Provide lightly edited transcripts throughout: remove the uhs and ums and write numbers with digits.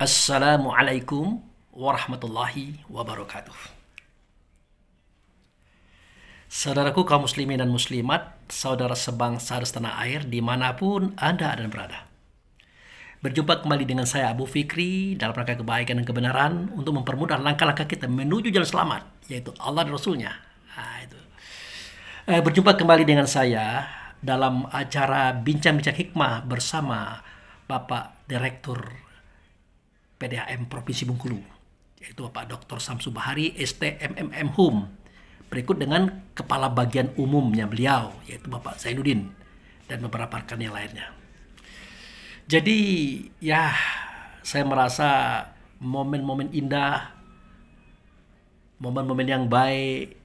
Assalamualaikum warahmatullahi wabarakatuh. Saudaraku kaum muslimin dan muslimat, saudara sebangsa setanah air dimanapun Anda dan berada. Berjumpa kembali dengan saya Abu Fikri dalam rangka kebaikan dan kebenaran untuk mempermudah langkah-langkah kita menuju jalan selamat, yaitu Allah dan Rasulnya. Berjumpa kembali dengan saya dalam acara Bincang-Bincang Hikmah bersama Bapak Direktur PDAM Provinsi Bengkulu, yaitu Bapak Dr. Samsu Bahari, STMMM Hum. Berikut dengan kepala bagian umumnya beliau, yaitu Bapak Zainuddin, dan beberapa rekan yang lainnya. Jadi ya, saya merasa momen-momen indah, momen-momen yang baik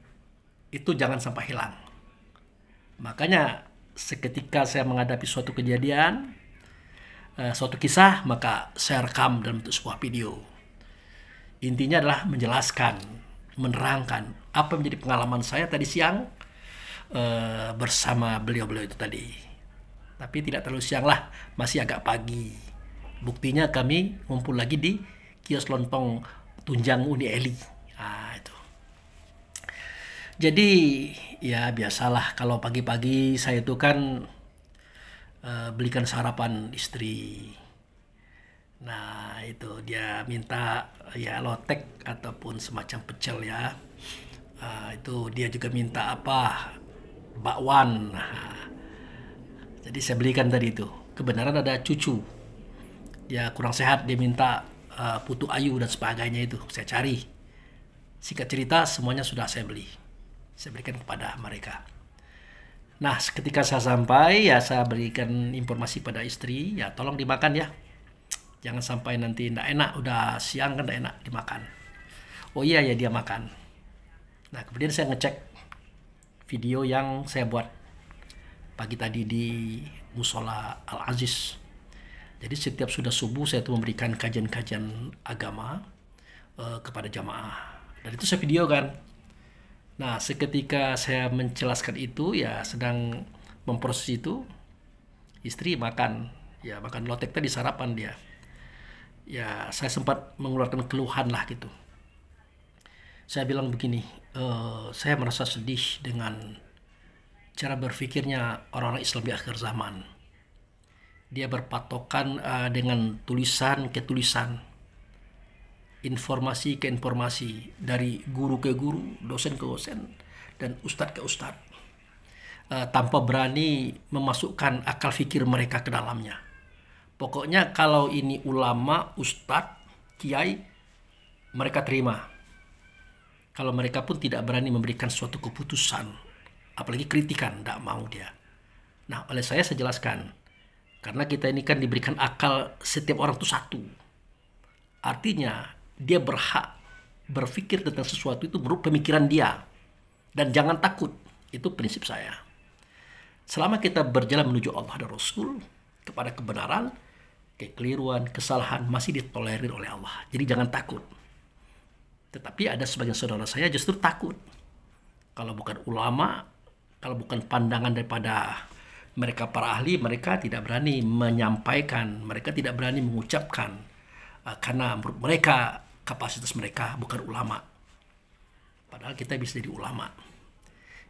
itu jangan sampai hilang. Makanya seketika saya menghadapi suatu kejadian, suatu kisah, maka saya rekam dalam bentuk sebuah video. Intinya adalah menjelaskan, menerangkan apa menjadi pengalaman saya tadi siang bersama beliau-beliau itu tadi. Tapi tidak terlalu siang lah, masih agak pagi. Buktinya kami ngumpul lagi di kios lontong Tunjang Uni Eli. Itu. Jadi ya biasalah kalau pagi-pagi saya itu kan belikan sarapan istri. Nah itu dia minta ya lotek ataupun semacam pecel ya. Itu dia juga minta apa, bakwan. Jadi saya belikan tadi itu. Kebenaran ada cucu, dia kurang sehat, dia minta putu ayu dan sebagainya itu. Saya cari. Singkat cerita semuanya sudah saya beli. Saya berikan kepada mereka. Nah, ketika saya sampai, ya saya berikan informasi pada istri, ya tolong dimakan ya. Jangan sampai nanti tidak enak, udah siang kan tidak enak dimakan. Oh iya ya dia makan. Nah, kemudian saya ngecek video yang saya buat pagi tadi di Musola Al-Aziz. Jadi setiap sudah subuh saya tuh memberikan kajian-kajian agama kepada jamaah. Dan itu saya video kan. Nah, seketika saya menjelaskan itu, ya sedang memproses itu, istri makan, ya makan lotek tadi sarapan dia. Ya, saya sempat mengeluarkan keluhan lah gitu. Saya bilang begini, saya merasa sedih dengan cara berpikirnya orang-orang Islam di akhir zaman. Dia berpatokan dengan tulisan ke tulisan, informasi ke informasi, dari guru ke guru, dosen ke dosen, dan ustadz ke ustadz, tanpa berani memasukkan akal fikir mereka ke dalamnya. Pokoknya kalau ini ulama, ustadz, kiai, mereka terima. Kalau mereka pun tidak berani memberikan suatu keputusan, apalagi kritikan, tidak mau dia. Nah, oleh saya jelaskan, karena kita ini kan diberikan akal, setiap orang itu satu. Artinya dia berhak berpikir tentang sesuatu itu menurut pemikiran dia. Dan jangan takut. Itu prinsip saya. Selama kita berjalan menuju Allah dan Rasul, kepada kebenaran, kekeliruan, kesalahan masih ditolerir oleh Allah. Jadi jangan takut. Tetapi ada sebagian saudara saya justru takut. Kalau bukan ulama, kalau bukan pandangan daripada mereka para ahli, mereka tidak berani menyampaikan, mereka tidak berani mengucapkan, karena menurut mereka kapasitas mereka bukan ulama. Padahal kita bisa jadi ulama,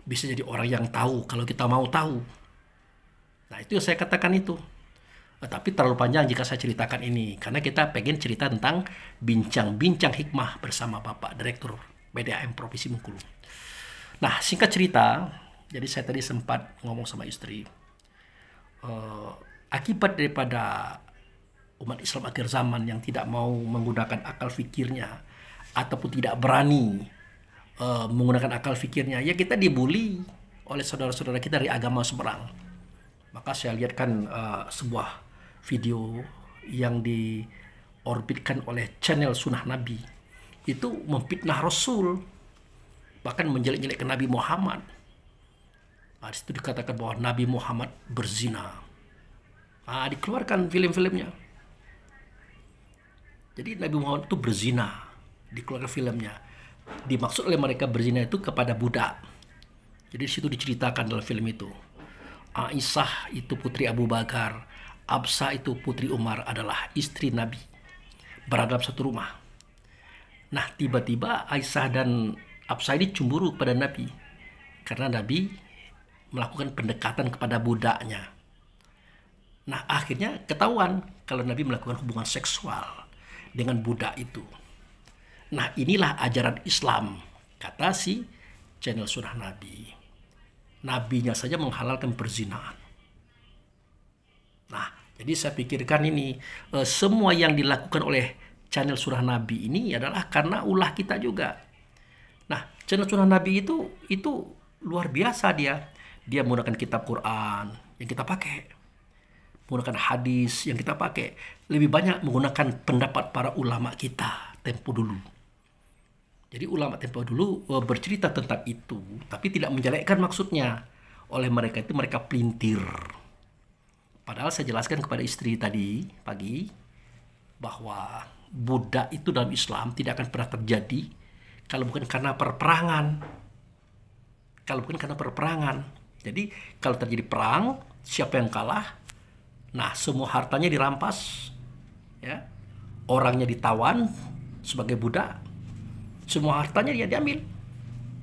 bisa jadi orang yang tahu kalau kita mau tahu. Nah itu yang saya katakan itu. Tapi terlalu panjang jika saya ceritakan ini, karena kita pengen cerita tentang bincang-bincang hikmah bersama Bapak Direktur PDAM Provinsi Bengkulu. Nah singkat cerita, jadi saya tadi sempat ngomong sama istri, akibat daripada umat Islam akhir zaman yang tidak mau menggunakan akal fikirnya ataupun tidak berani menggunakan akal fikirnya, ya kita dibully oleh saudara-saudara kita dari agama seberang. Maka saya lihatkan sebuah video yang diorbitkan oleh channel Sunnah Nabi, itu memfitnah Rasul, bahkan menjelek-jelekkan Nabi Muhammad. Di situ dikatakan bahwa Nabi Muhammad berzina. Dikeluarkan film-filmnya. Jadi Nabi Muhammad itu berzina, dikeluarkan filmnya. Dimaksud oleh mereka berzina itu kepada budak. Jadi di situ diceritakan dalam film itu, Aisyah itu putri Abu Bakar, Absah itu putri Umar adalah istri Nabi. berada dalam satu rumah. Nah, tiba-tiba Aisyah dan Hafsah ini cemburu kepada Nabi karena Nabi melakukan pendekatan kepada budaknya. Nah, akhirnya ketahuan kalau Nabi melakukan hubungan seksual dengan budak itu. Nah, inilah ajaran Islam, kata si channel Surah Nabi. Nabinya saja menghalalkan perzinahan. Nah, jadi saya pikirkan ini semua yang dilakukan oleh channel Surah Nabi ini adalah karena ulah kita juga. Nah, channel Surah Nabi itu luar biasa dia. Dia menggunakan kitab Quran yang kita pakai, menggunakan hadis yang kita pakai, lebih banyak menggunakan pendapat para ulama kita tempo dulu. Jadi ulama tempo dulu bercerita tentang itu, tapi tidak menjelekkan maksudnya. Oleh mereka itu mereka pelintir. Padahal saya jelaskan kepada istri tadi pagi bahwa budak itu dalam Islam tidak akan pernah terjadi kalau bukan karena perperangan. Kalau bukan karena perperangan. Jadi kalau terjadi perang, siapa yang kalah? Nah, semua hartanya dirampas, ya, orangnya ditawan sebagai budak, semua hartanya dia diambil,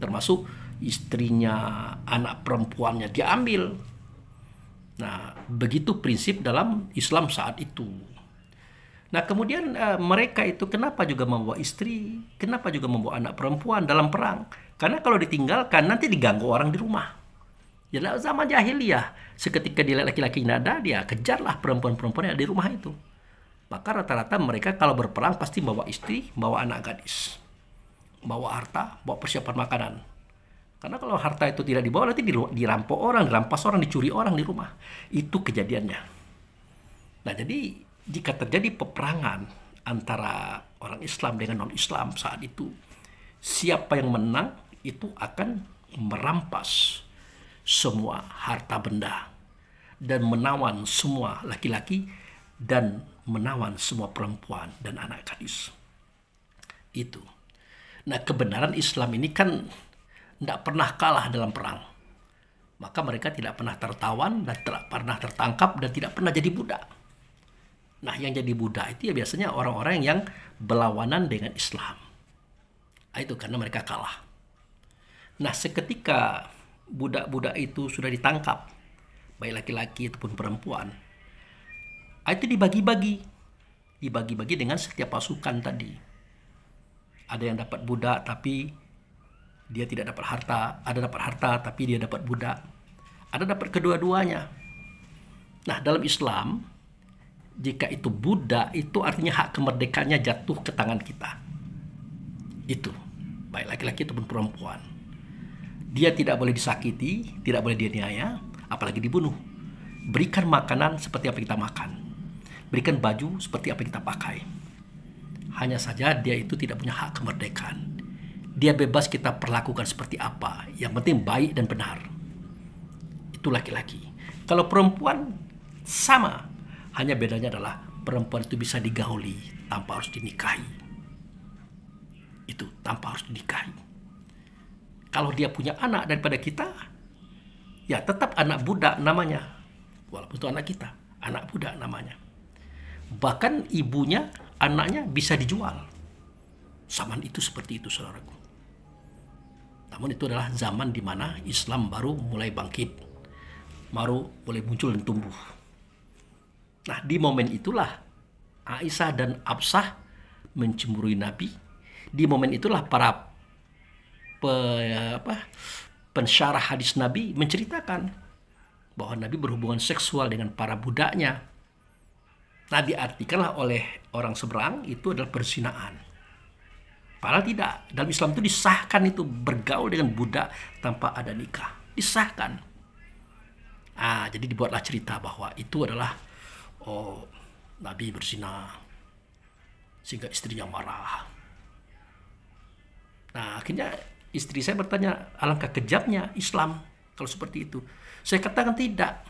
termasuk istrinya, anak perempuannya diambil. Nah, begitu prinsip dalam Islam saat itu. Nah, kemudian mereka itu kenapa juga membawa istri, kenapa juga membawa anak perempuan dalam perang? Karena kalau ditinggalkan nanti diganggu orang di rumah. Ya, zaman jahiliyah, seketika dia laki-laki nada, dia kejarlah perempuan-perempuan yang ada di rumah itu. Maka rata-rata mereka kalau berperang pasti bawa istri, bawa anak gadis, bawa harta, bawa persiapan makanan. Karena kalau harta itu tidak dibawa, nanti dirampok orang, dirampas orang, dicuri orang di rumah. Itu kejadiannya. Nah, jadi jika terjadi peperangan antara orang Islam dengan non-Islam saat itu, siapa yang menang itu akan merampas semua harta benda dan menawan semua laki-laki dan menawan semua perempuan dan anak gadis. Itu. Nah, kebenaran Islam ini kan tidak pernah kalah dalam perang. Maka mereka tidak pernah tertawan dan tidak pernah tertangkap dan tidak pernah jadi budak. Nah, yang jadi budak itu ya biasanya orang-orang yang berlawanan dengan Islam. Itu karena mereka kalah. Nah, seketika budak-budak itu sudah ditangkap, baik laki-laki ataupun perempuan, itu dibagi-bagi dengan setiap pasukan tadi. Ada yang dapat budak tapi dia tidak dapat harta, ada dapat harta tapi dia dapat budak, ada dapat kedua-duanya. Nah, dalam Islam, jika itu budak, itu artinya hak kemerdekaannya jatuh ke tangan kita. Itu, baik laki-laki ataupun perempuan. Dia tidak boleh disakiti, tidak boleh dianiaya, apalagi dibunuh. Berikan makanan seperti apa kita makan. Berikan baju seperti apa kita pakai. Hanya saja dia itu tidak punya hak kemerdekaan. Dia bebas kita perlakukan seperti apa. Yang penting baik dan benar. Itu laki-laki. Kalau perempuan sama. Hanya bedanya adalah perempuan itu bisa digauli tanpa harus dinikahi. Itu tanpa harus dinikahi. Kalau dia punya anak daripada kita, ya tetap anak budak namanya. Walaupun itu anak kita, anak budak namanya. Bahkan ibunya, anaknya bisa dijual. Zaman itu seperti itu, saudaraku. Namun itu adalah zaman di mana Islam baru mulai bangkit, baru mulai muncul dan tumbuh. Nah, di momen itulah Aisyah dan Hafsah mencemburui Nabi. Di momen itulah para pensyarah hadis Nabi menceritakan bahwa Nabi berhubungan seksual dengan para budaknya. Nah, diartikanlah oleh orang seberang itu adalah perzinahan. Padahal tidak. Dalam Islam itu disahkan itu bergaul dengan budak tanpa ada nikah. Disahkan. Jadi dibuatlah cerita bahwa itu adalah Nabi berzina sehingga istrinya marah. Nah, akhirnya istri saya bertanya, alangkah kejamnya Islam kalau seperti itu. Saya katakan tidak.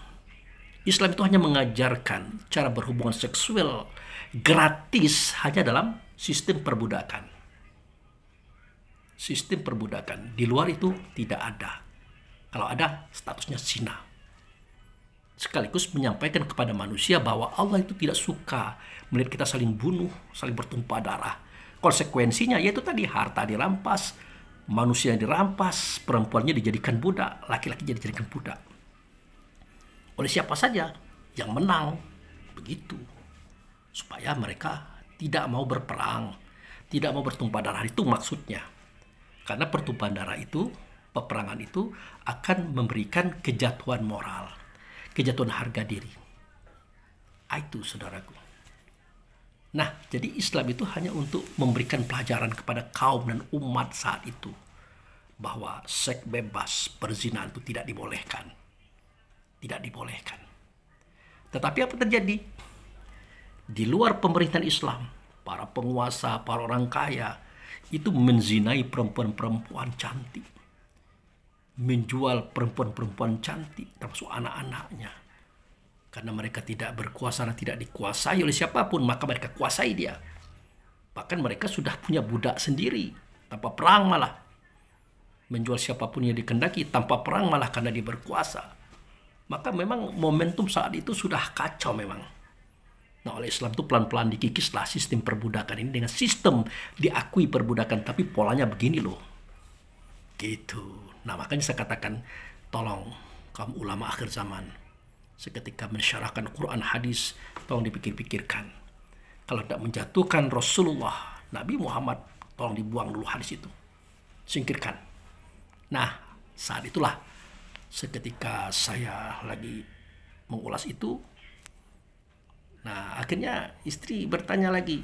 Islam itu hanya mengajarkan cara berhubungan seksual gratis hanya dalam sistem perbudakan. Sistem perbudakan. Di luar itu tidak ada. Kalau ada, statusnya zina. sekaligus menyampaikan kepada manusia bahwa Allah itu tidak suka melihat kita saling bunuh, saling bertumpah darah. Konsekuensinya yaitu tadi, harta dirampas, manusia dirampas, perempuannya dijadikan budak, laki-laki dijadikan budak. Oleh siapa saja yang menang, begitu. Supaya mereka tidak mau berperang, tidak mau bertumpah darah, itu maksudnya. Karena pertumpahan darah itu, peperangan itu akan memberikan kejatuhan moral, kejatuhan harga diri. Itu saudaraku. Nah, jadi Islam itu hanya untuk memberikan pelajaran kepada kaum dan umat saat itu. Bahwa seks bebas, perzinahan itu tidak dibolehkan. Tidak dibolehkan. Tetapi apa terjadi? Di luar pemerintahan Islam, para penguasa, para orang kaya, itu menzinai perempuan-perempuan cantik. Menjual perempuan-perempuan cantik, termasuk anak-anaknya. Karena mereka tidak berkuasa dan tidak dikuasai oleh siapapun, maka mereka kuasai dia. Bahkan mereka sudah punya budak sendiri, tanpa perang malah. Menjual siapapun yang dikehendaki tanpa perang malah karena dia berkuasa. Maka memang momentum saat itu sudah kacau memang. Nah, oleh Islam itu pelan-pelan dikikislah sistem perbudakan ini dengan sistem diakui perbudakan, tapi polanya begini loh. Gitu. Nah, makanya saya katakan, tolong kaum ulama akhir zaman, seketika mensyarahkan Quran hadis, tolong dipikir-pikirkan. Kalau tidak menjatuhkan Rasulullah, Nabi Muhammad, tolong dibuang dulu hadis itu. Singkirkan. Nah, saat itulah seketika saya lagi mengulas itu, nah akhirnya istri bertanya lagi,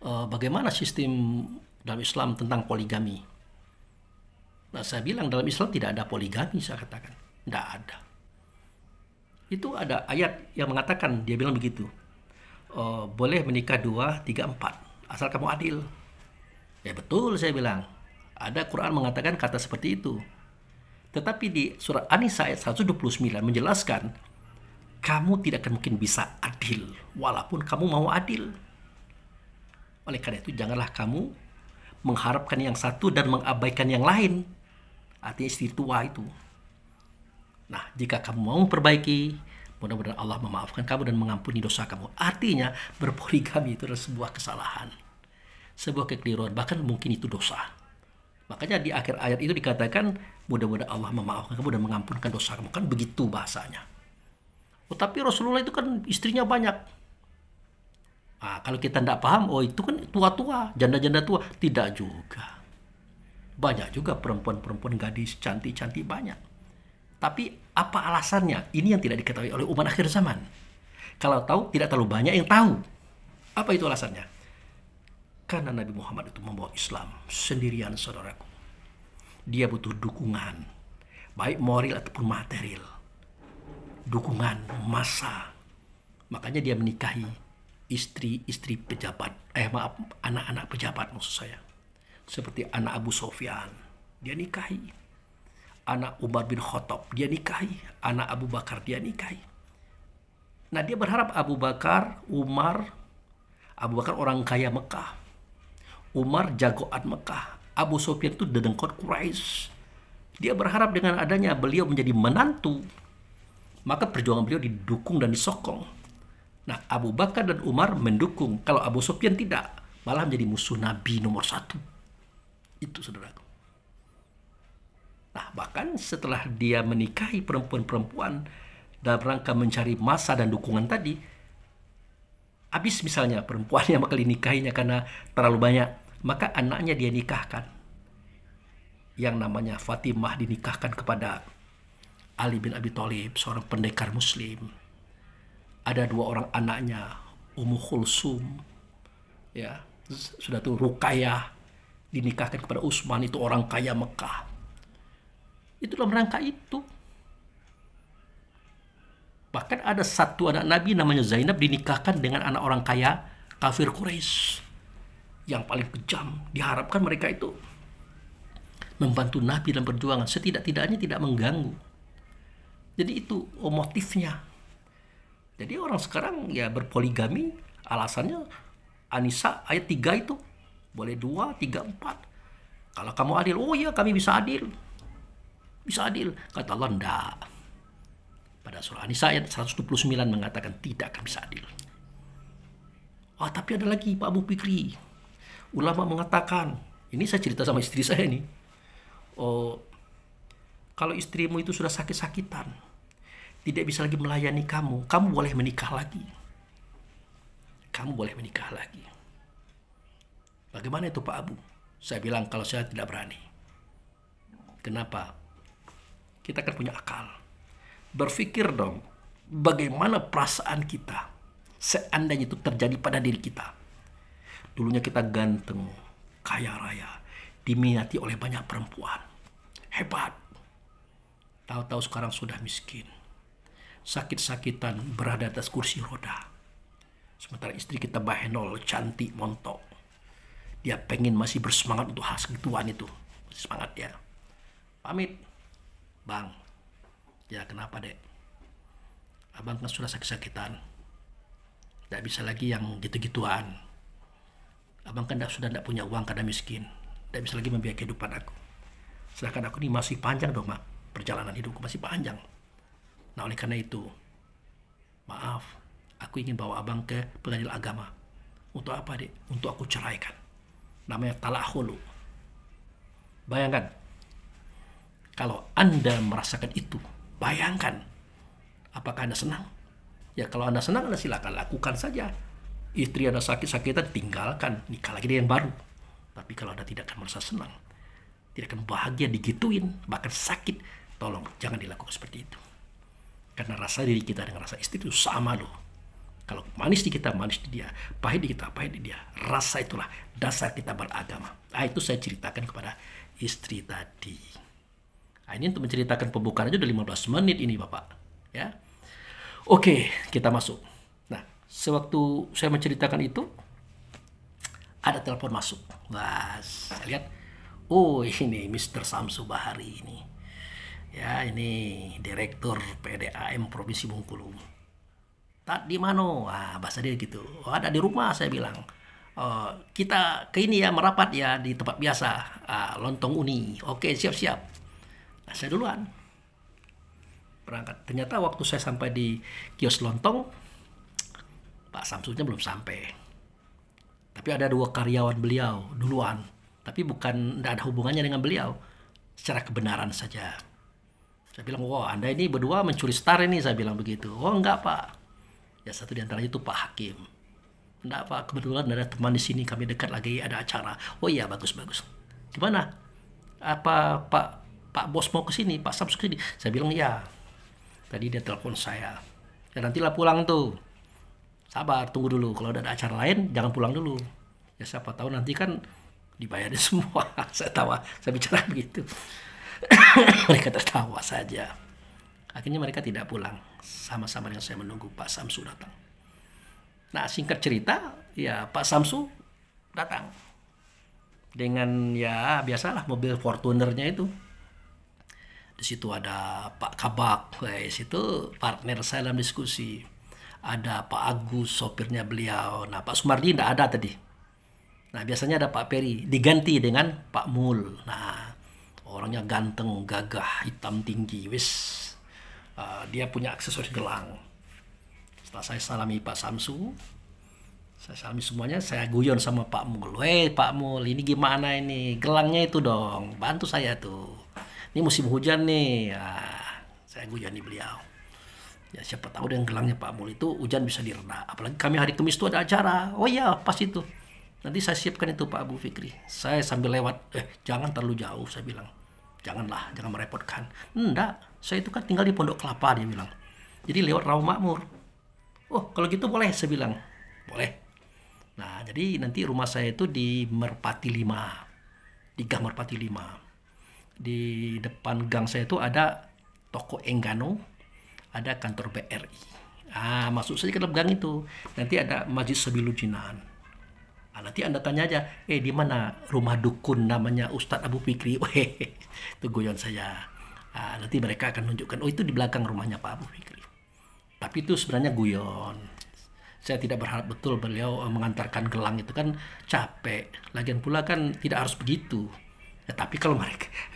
bagaimana sistem dalam Islam tentang poligami? Nah, saya bilang dalam Islam tidak ada poligami, saya katakan. Tidak ada. Itu ada ayat yang mengatakan, dia bilang begitu, boleh menikah 2, 3, 4 asal kamu adil. Ya betul, saya bilang, ada Quran mengatakan kata seperti itu. Tetapi di surat An-Nisa ayat 129 menjelaskan, kamu tidak akan mungkin bisa adil walaupun kamu mau adil. Oleh karena itu janganlah kamu mengharapkan yang satu dan mengabaikan yang lain. Artinya istri tua itu. Nah, jika kamu mau memperbaiki, mudah-mudahan Allah memaafkan kamu dan mengampuni dosa kamu. Artinya, berpoligami itu adalah sebuah kesalahan. Sebuah kekeliruan, bahkan mungkin itu dosa. Makanya di akhir ayat itu dikatakan, mudah-mudahan Allah memaafkan kamu dan mengampunkan dosa kamu. Kan begitu bahasanya. Tapi Rasulullah itu kan istrinya banyak. Nah, kalau kita tidak paham, oh itu kan tua-tua, janda-janda tua. Tidak juga. Banyak juga perempuan-perempuan gadis cantik-cantik banyak. Tapi apa alasannya? Ini yang tidak diketahui oleh umat akhir zaman. Kalau tahu, tidak terlalu banyak yang tahu. Apa itu alasannya? Karena Nabi Muhammad itu membawa Islam sendirian, saudaraku. Dia butuh dukungan, baik moral ataupun material. Dukungan, massa. Makanya dia menikahi istri-istri pejabat. Anak-anak pejabat maksud saya. Seperti anak Abu Sofyan. Dia nikahi. Anak Umar bin Khattab, dia nikahi. Anak Abu Bakar, dia nikahi. Nah, dia berharap Abu Bakar orang kaya Mekah. Umar jagoan Mekah. Abu Sufyan itu dedengkot Quraisy. Dia berharap dengan adanya beliau menjadi menantu, maka perjuangan beliau didukung dan disokong. Nah, Abu Bakar dan Umar mendukung. Kalau Abu Sufyan tidak, malah menjadi musuh Nabi nomor 1. Itu, saudaraku. Nah, bahkan setelah dia menikahi perempuan-perempuan dalam rangka mencari massa dan dukungan tadi, habis misalnya perempuan yang bakal dinikahinya karena terlalu banyak, maka anaknya dia nikahkan. Yang namanya Fatimah dinikahkan kepada Ali bin Abi Thalib, seorang pendekar muslim. Ada 2 orang anaknya, Ummu Kulsum, ya, sudah tuh Ruqayyah dinikahkan kepada Utsman, itu orang kaya Mekah. Itu dalam rangka itu. Bahkan ada satu anak Nabi namanya Zainab dinikahkan dengan anak orang kaya kafir Quraisy yang paling kejam. Diharapkan mereka itu membantu Nabi dalam perjuangan, setidak-tidaknya tidak mengganggu. Jadi itu motifnya. Jadi orang sekarang ya berpoligami, alasannya An-Nisa ayat 3 itu. Boleh 2, 3, 4. Kalau kamu adil, oh iya kami bisa adil. Bisa adil. Kata Allah, enggak. Pada surah An-Nisa ayat 129 mengatakan tidak akan bisa adil. Tapi ada lagi Pak Abu Fikri. Ulama mengatakan, ini saya cerita sama istri saya nih. Kalau istrimu itu sudah sakit-sakitan, tidak bisa lagi melayani kamu, kamu boleh menikah lagi. Kamu boleh menikah lagi. Bagaimana itu Pak Abu? Saya bilang kalau saya tidak berani. Kenapa? Kita kan punya akal. Berpikir dong, bagaimana perasaan kita seandainya itu terjadi pada diri kita. Dulunya kita ganteng, kaya raya, diminati oleh banyak perempuan. Hebat. Tahu-tahu sekarang sudah miskin. Sakit-sakitan berada atas kursi roda. Sementara istri kita bahenol, cantik, montok. Dia pengen masih bersemangat untuk hal segituan itu. Masih semangat dia. Pamit. Bang. Ya kenapa dek? Abang kan sudah sakit-sakitan. Tidak bisa lagi yang gitu-gituan. Abang kan sudah tidak punya uang karena miskin. Tidak bisa lagi membiayai kehidupan aku. Sedangkan aku ini masih panjang dong, Mak. Perjalanan hidupku masih panjang. Nah oleh karena itu, maaf, aku ingin bawa abang ke pengadilan agama. Untuk apa dek? Untuk aku ceraikan. Namanya talak khulu. Bayangkan, kalau Anda merasakan itu, bayangkan, apakah Anda senang? Ya kalau Anda senang, Anda silakan lakukan saja. Istri Anda sakit-sakitan, tinggalkan, nikah lagi dengan yang baru. Tapi kalau Anda tidak akan merasa senang, tidak akan bahagia digituin, bahkan sakit, tolong jangan dilakukan seperti itu. Karena rasa diri kita dengan rasa istri itu sama loh. Kalau manis di kita, manis di dia. Pahit di kita, pahit di dia. Rasa itulah dasar kita beragama. Itu saya ceritakan kepada istri tadi. Ini untuk menceritakan pembukaan aja udah 15 menit ini Bapak. Ya. Oke, kita masuk. Nah, sewaktu saya menceritakan itu, ada telepon masuk. Wah, saya lihat, ini Mr. Samsu Bahari ini. Ya, ini Direktur PDAM Provinsi Bengkulu. Tak di mana? Bahasa dia gitu. Ada di rumah, saya bilang. Kita ke ini ya, merapat ya di tempat biasa. Lontong Uni. Oke, siap-siap. Nah, saya duluan. Berangkat. Ternyata waktu saya sampai di kios lontong, Pak Samsunya belum sampai. Tapi ada 2 karyawan beliau duluan. Tapi bukan, tidak ada hubungannya dengan beliau. Secara kebenaran saja. Saya bilang, Anda ini berdua mencuri star ini, saya bilang begitu. Enggak Pak. Ya satu di antaranya itu Pak Hakim. Enggak Pak, kebetulan ada teman di sini, kami dekat lagi ada acara. Iya bagus-bagus. Gimana? Apa Pak Bos mau ke sini, Pak Samsu ke sini? Saya bilang iya. Tadi dia telepon saya. Ya nantilah pulang tuh. Sabar, tunggu dulu. Kalau ada acara lain, jangan pulang dulu. Ya siapa tahu nanti kan dibayarin semua. Saya tawa, saya bicara begitu. Mereka tertawa saja. Akhirnya mereka tidak pulang. Sama-sama dengan saya menunggu Pak Samsu datang. Nah singkat cerita, ya Pak Samsu datang. Dengan ya biasalah mobil Fortunernya itu. Di situ ada Pak Kabak, di situ partner saya dalam diskusi. Ada Pak Agus, sopirnya beliau. Nah Pak Sumardi tidak ada tadi. Nah biasanya ada Pak Peri, diganti dengan Pak Mul. Nah orangnya ganteng, gagah, hitam tinggi, dia punya aksesoris gelang. Setelah saya salami Pak Samsu, saya salami semuanya, saya guyon sama Pak Mul. Pak Mul, ini gimana ini? Gelangnya itu dong, bantu saya tuh. Ini musim hujan nih. Saya guyoni beliau. Ya siapa tahu dengan gelangnya Pak Mul itu hujan bisa direda. Apalagi kami hari Kamis itu ada acara. Iya, pas itu. Nanti saya siapkan itu Pak Abu Fikri. Saya sambil lewat, jangan terlalu jauh, saya bilang. Janganlah, jangan merepotkan. Enggak, saya itu kan tinggal di Pondok Kelapa, dia bilang. Jadi lewat Rawa Makmur. Kalau gitu boleh, saya bilang. Boleh. Nah, jadi nanti rumah saya itu di Merpati 5. Di Gang Merpati 5. Di depan gang saya itu ada toko Enggano, ada kantor BRI. Masuk saja ke dalam gang itu. Nanti ada Masjid Sabilul Jinan. Nanti Anda tanya aja, di mana rumah dukun namanya Ustadz Abu Fikri? Itu guyon saya. Nanti mereka akan nunjukkan, itu di belakang rumahnya Pak Abu Fikri. Tapi itu sebenarnya guyon. Saya tidak berharap betul beliau mengantarkan gelang, itu kan capek. Lagian pula kan tidak harus begitu. Ya, tapi kalau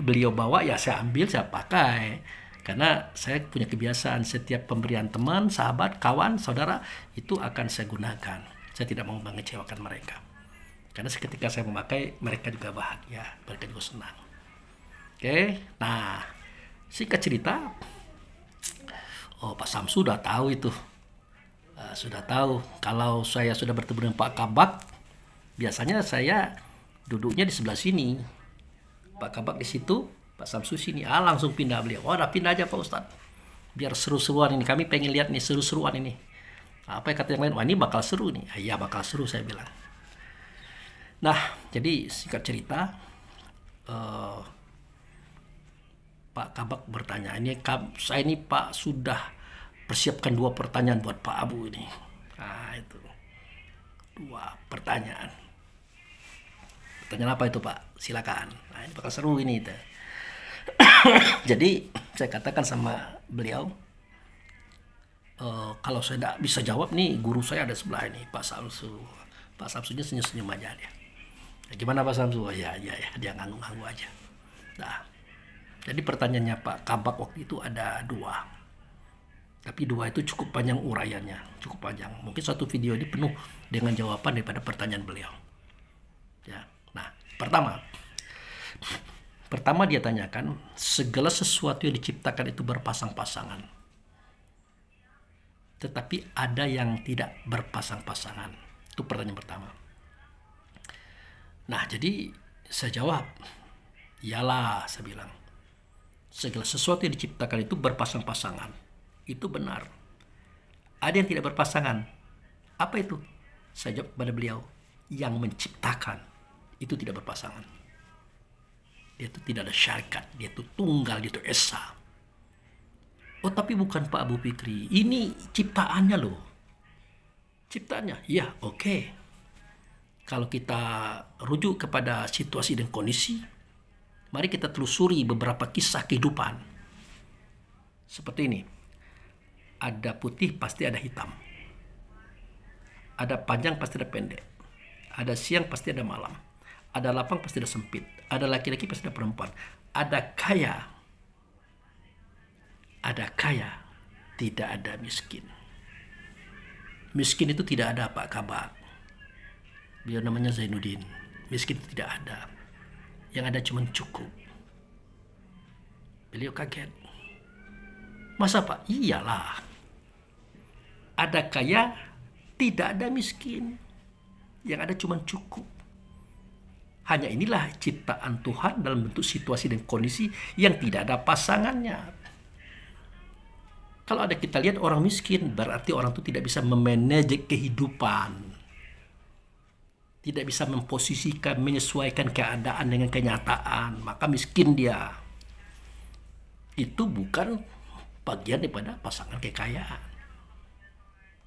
beliau bawa ya saya ambil, saya pakai. Karena saya punya kebiasaan setiap pemberian teman, sahabat, kawan, saudara itu akan saya gunakan. Saya tidak mau mengecewakan mereka. Karena ketika saya memakai, mereka juga bahagia, mereka juga senang. Oke, nah singkat cerita, Pak Samsu sudah tahu itu. Sudah tahu kalau saya sudah bertemu dengan Pak Kabak, biasanya saya duduknya di sebelah sini. Pak Kabak di situ, Pak Samsu sini. Langsung pindah beliau. Udah pindah aja Pak Ustadz. Biar seru-seruan ini. Kami pengen lihat nih seru-seruan ini. Apa yang kata yang lain? Wah ini bakal seru nih. Iya bakal seru saya bilang. Nah jadi singkat cerita, Pak Kabak bertanya. Saya ini Pak sudah persiapkan 2 pertanyaan buat Pak Abu ini. Nah itu 2 pertanyaan. Pertanyaan apa itu Pak? Silakan. Nah ini bakal seru ini. Jadi saya katakan sama beliau, kalau saya tidak bisa jawab nih, guru saya ada sebelah ini, Pak Samsu. Pak Samsunya senyum-senyum aja dia. Ya, gimana Pak Samsu? Oh, ya, dia ngangguk-ngangguk aja. Nah, jadi pertanyaannya Pak Kabak waktu itu ada 2. Tapi 2 itu cukup panjang uraiannya, cukup panjang. Mungkin satu video ini penuh dengan jawaban daripada pertanyaan beliau. Ya, nah pertama dia tanyakan, segala sesuatu yang diciptakan itu berpasang-pasangan. Tetapi ada yang tidak berpasang-pasangan. Itu pertanyaan pertama. Nah, jadi saya jawab, iyalah, saya bilang. Segala sesuatu yang diciptakan itu berpasang-pasangan. Itu benar. Ada yang tidak berpasangan. Apa itu? Saya jawab kepada beliau, yang menciptakan itu tidak berpasangan. Dia itu tidak ada syarikat, dia itu tunggal, dia itu esa. Oh tapi bukan Pak Abu Fikri, ini ciptaannya loh. Ciptaannya, ya oke. Kalau kita rujuk kepada situasi dan kondisi, mari kita telusuri beberapa kisah kehidupan. Seperti ini. Ada putih pasti ada hitam. Ada panjang pasti ada pendek. Ada siang pasti ada malam. Ada lapang pasti ada sempit. Ada laki-laki pasti ada perempuan. Ada kaya. Ada kaya. Tidak ada miskin. Miskin itu tidak ada Pak Kabak. Beliau namanya Zainuddin. Miskin itu tidak ada. Yang ada cuma cukup. Beliau kaget. Masa Pak? Iyalah. Ada kaya, tidak ada miskin. Yang ada cuma cukup. Hanya inilah ciptaan Tuhan dalam bentuk situasi dan kondisi yang tidak ada pasangannya. Kalau ada kita lihat orang miskin, berarti orang itu tidak bisa memanage kehidupan. Tidak bisa memposisikan, menyesuaikan keadaan dengan kenyataan. Maka miskin dia. Itu bukan bagian daripada pasangan kekayaan.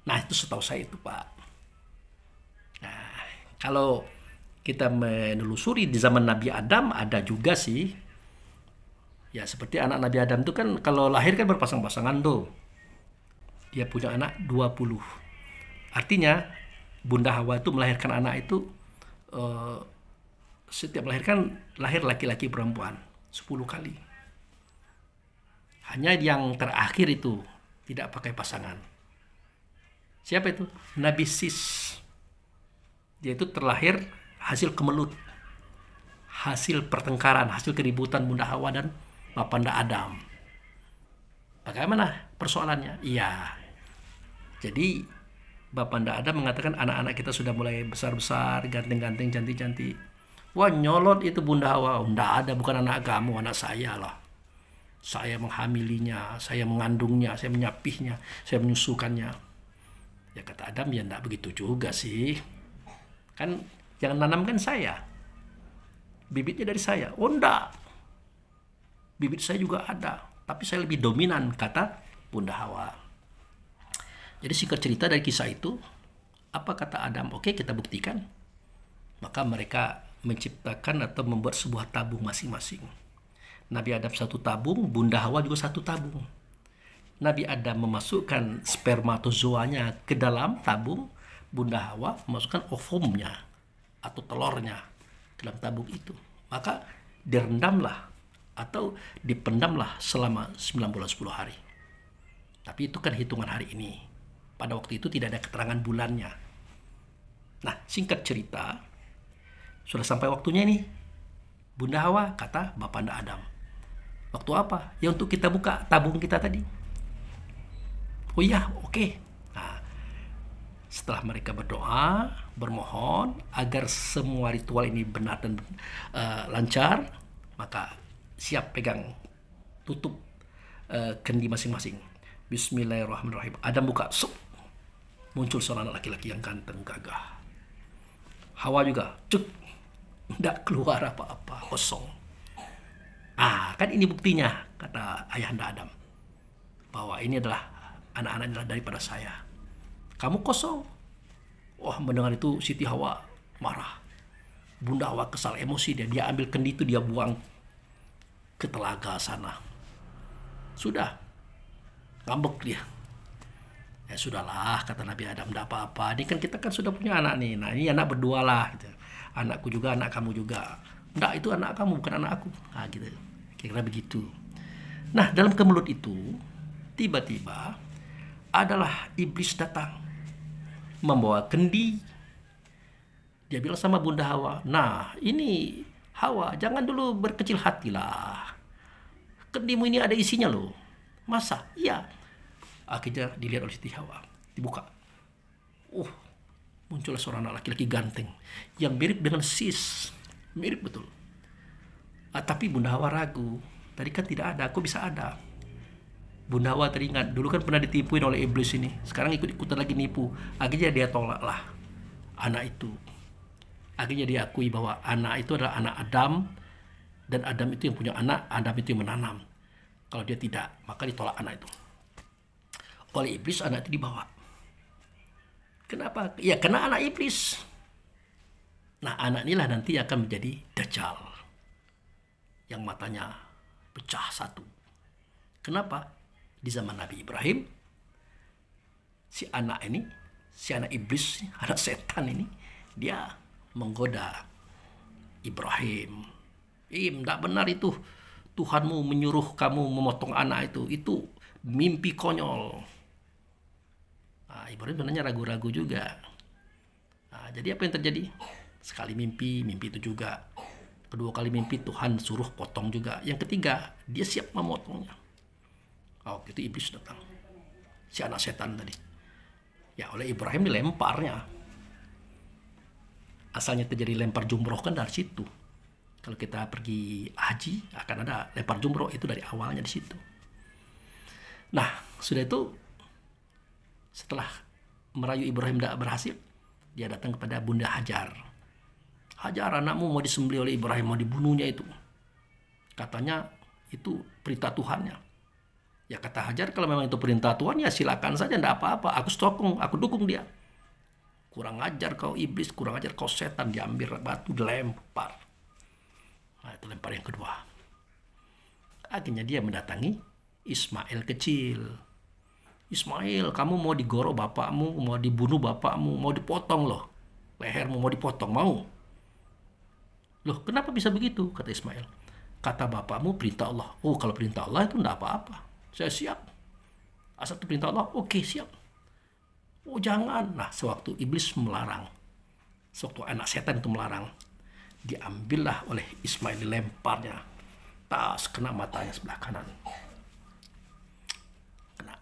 Nah itu setahu saya itu Pak. Nah kalau kita menelusuri di zaman Nabi Adam ada juga sih. Ya seperti anak Nabi Adam itu kan kalau lahir kan berpasang-pasangan tuh. Dia punya anak 20. Artinya Bunda Hawa itu melahirkan anak itu setiap melahirkan lahir laki-laki perempuan 10 kali. Hanya yang terakhir itu tidak pakai pasangan. Siapa itu? Nabi Sis. Dia itu terlahir hasil kemelut. Hasil pertengkaran, hasil keributan Bunda Hawa dan Bapanda Adam. Bagaimana persoalannya? Iya. Jadi Bapanda Adam mengatakan anak-anak kita sudah mulai besar-besar, ganteng-ganteng, cantik-cantik. Wah nyolot itu Bunda Hawa. Nggak ada, bukan anak kamu, anak saya lah. Saya menghamilinya, saya mengandungnya, saya menyapihnya, saya menyusukannya. Ya kata Adam, ya enggak begitu juga sih. Kan yang nanamkan saya. Bibitnya dari saya. Oh enggak. Bibit saya juga ada. Tapi saya lebih dominan, kata Bunda Hawa. Jadi singkat cerita dari kisah itu, apa kata Adam? Oke, kita buktikan. Maka mereka menciptakan atau membuat sebuah tabung masing-masing. Nabi Adam 1 tabung, Bunda Hawa juga 1 tabung. Nabi Adam memasukkan spermatozoanya ke dalam tabung, Bunda Hawa memasukkan ovumnya atau telurnya ke dalam tabung itu. Maka direndamlah atau dipendamlah selama 9 bulan 10 hari. Tapi itu kan hitungan hari ini. Pada waktu itu tidak ada keterangan bulannya. Nah, singkat cerita, sudah sampai waktunya nih. Bunda Hawa kata Bapanda Adam, waktu apa? Ya untuk kita buka tabung kita tadi. Oh iya, oke. Nah, setelah mereka berdoa, bermohon agar semua ritual ini benar dan lancar, maka siap pegang tutup kendi masing-masing. Bismillahirrahmanirrahim. Adam buka, muncul seorang anak laki-laki yang ganteng, gagah. Hawa juga, tidak keluar apa-apa, kosong. Kan ini buktinya, kata ayahanda Adam, bahwa ini adalah anak-anak adalah daripada saya. Kamu kosong. Wah, mendengar itu Siti Hawa marah. Bunda Hawa kesal, emosi dia ambil kendi itu, dia buang ke telaga sana. Sudah, ngambek dia. Ya sudahlah, kata Nabi Adam, tidak apa-apa. Ini kan kita kan sudah punya anak nih. Nah, ini anak berdua lah. Gitu. Anakku juga, anak kamu juga. Enggak, itu anak kamu, bukan anak aku. Nah, gitu. Kira-kira begitu. Nah, dalam kemelut itu, tiba-tiba adalah iblis datang. Membawa kendi. Dia bilang sama Bunda Hawa, nah ini Hawa, jangan dulu berkecil hatilah. Kendimu ini ada isinya loh. Masa? Iya. Akhirnya dilihat oleh Siti Hawa, dibuka. Muncullah seorang anak laki-laki ganteng yang mirip dengan sis, mirip betul. Tapi Bunda Hawa ragu. Tadi kan tidak ada, kok bisa ada? Bunda Hawa teringat, dulu kan pernah ditipuin oleh iblis ini. Sekarang ikut-ikutan lagi nipu. Akhirnya dia tolaklah anak itu. Akhirnya dia akui bahwa anak itu adalah anak Adam, dan Adam itu yang punya anak, Adam itu yang menanam. Kalau dia tidak, maka ditolak anak itu. Oleh iblis anak itu dibawa. Kenapa? Ya karena anak iblis. Nah, anak inilah nanti akan menjadi Dajjal. Yang matanya pecah satu. Kenapa? Di zaman Nabi Ibrahim, si anak iblis, anak setan ini, dia menggoda Ibrahim. Tidak benar itu. Tuhanmu menyuruh kamu memotong anak itu mimpi konyol. Ibrahim sebenarnya ragu-ragu juga. Jadi apa yang terjadi? Sekali mimpi itu juga. Kedua kali mimpi Tuhan suruh potong juga. Yang ketiga, dia siap memotongnya. Itu iblis datang. Si anak setan tadi. Ya oleh Ibrahim dilemparnya. Asalnya terjadi lempar jumroh kan dari situ. Kalau kita pergi haji akan ada lempar jumroh, itu dari awalnya di situ. Nah, sudah itu setelah merayu Ibrahim tidak berhasil, dia datang kepada Bunda Hajar. Hajar, anakmu mau disembelih oleh Ibrahim, mau dibunuhnya itu. Katanya itu perintah Tuhannya. Ya kata Hajar, kalau memang itu perintah Tuhan ya silakan saja, tidak apa-apa. Aku dukung dia. Kurang ajar kau iblis, kurang ajar kau setan. Diambil batu, dilempar. Nah, itu lempar yang kedua. Akhirnya dia mendatangi Ismail kecil. Ismail, kamu mau digorok bapakmu, mau dibunuh bapakmu, mau dipotong loh. Lehermu mau dipotong, mau? Loh, kenapa bisa begitu? Kata Ismail. Kata bapakmu perintah Allah. Oh, kalau perintah Allah itu enggak apa-apa. Saya siap. Asal itu perintah Allah, oke, siap. Oh, jangan. Nah, sewaktu iblis melarang, sewaktu anak setan itu melarang, diambillah oleh Ismail, dilemparnya. Tas, kena matanya sebelah kanan.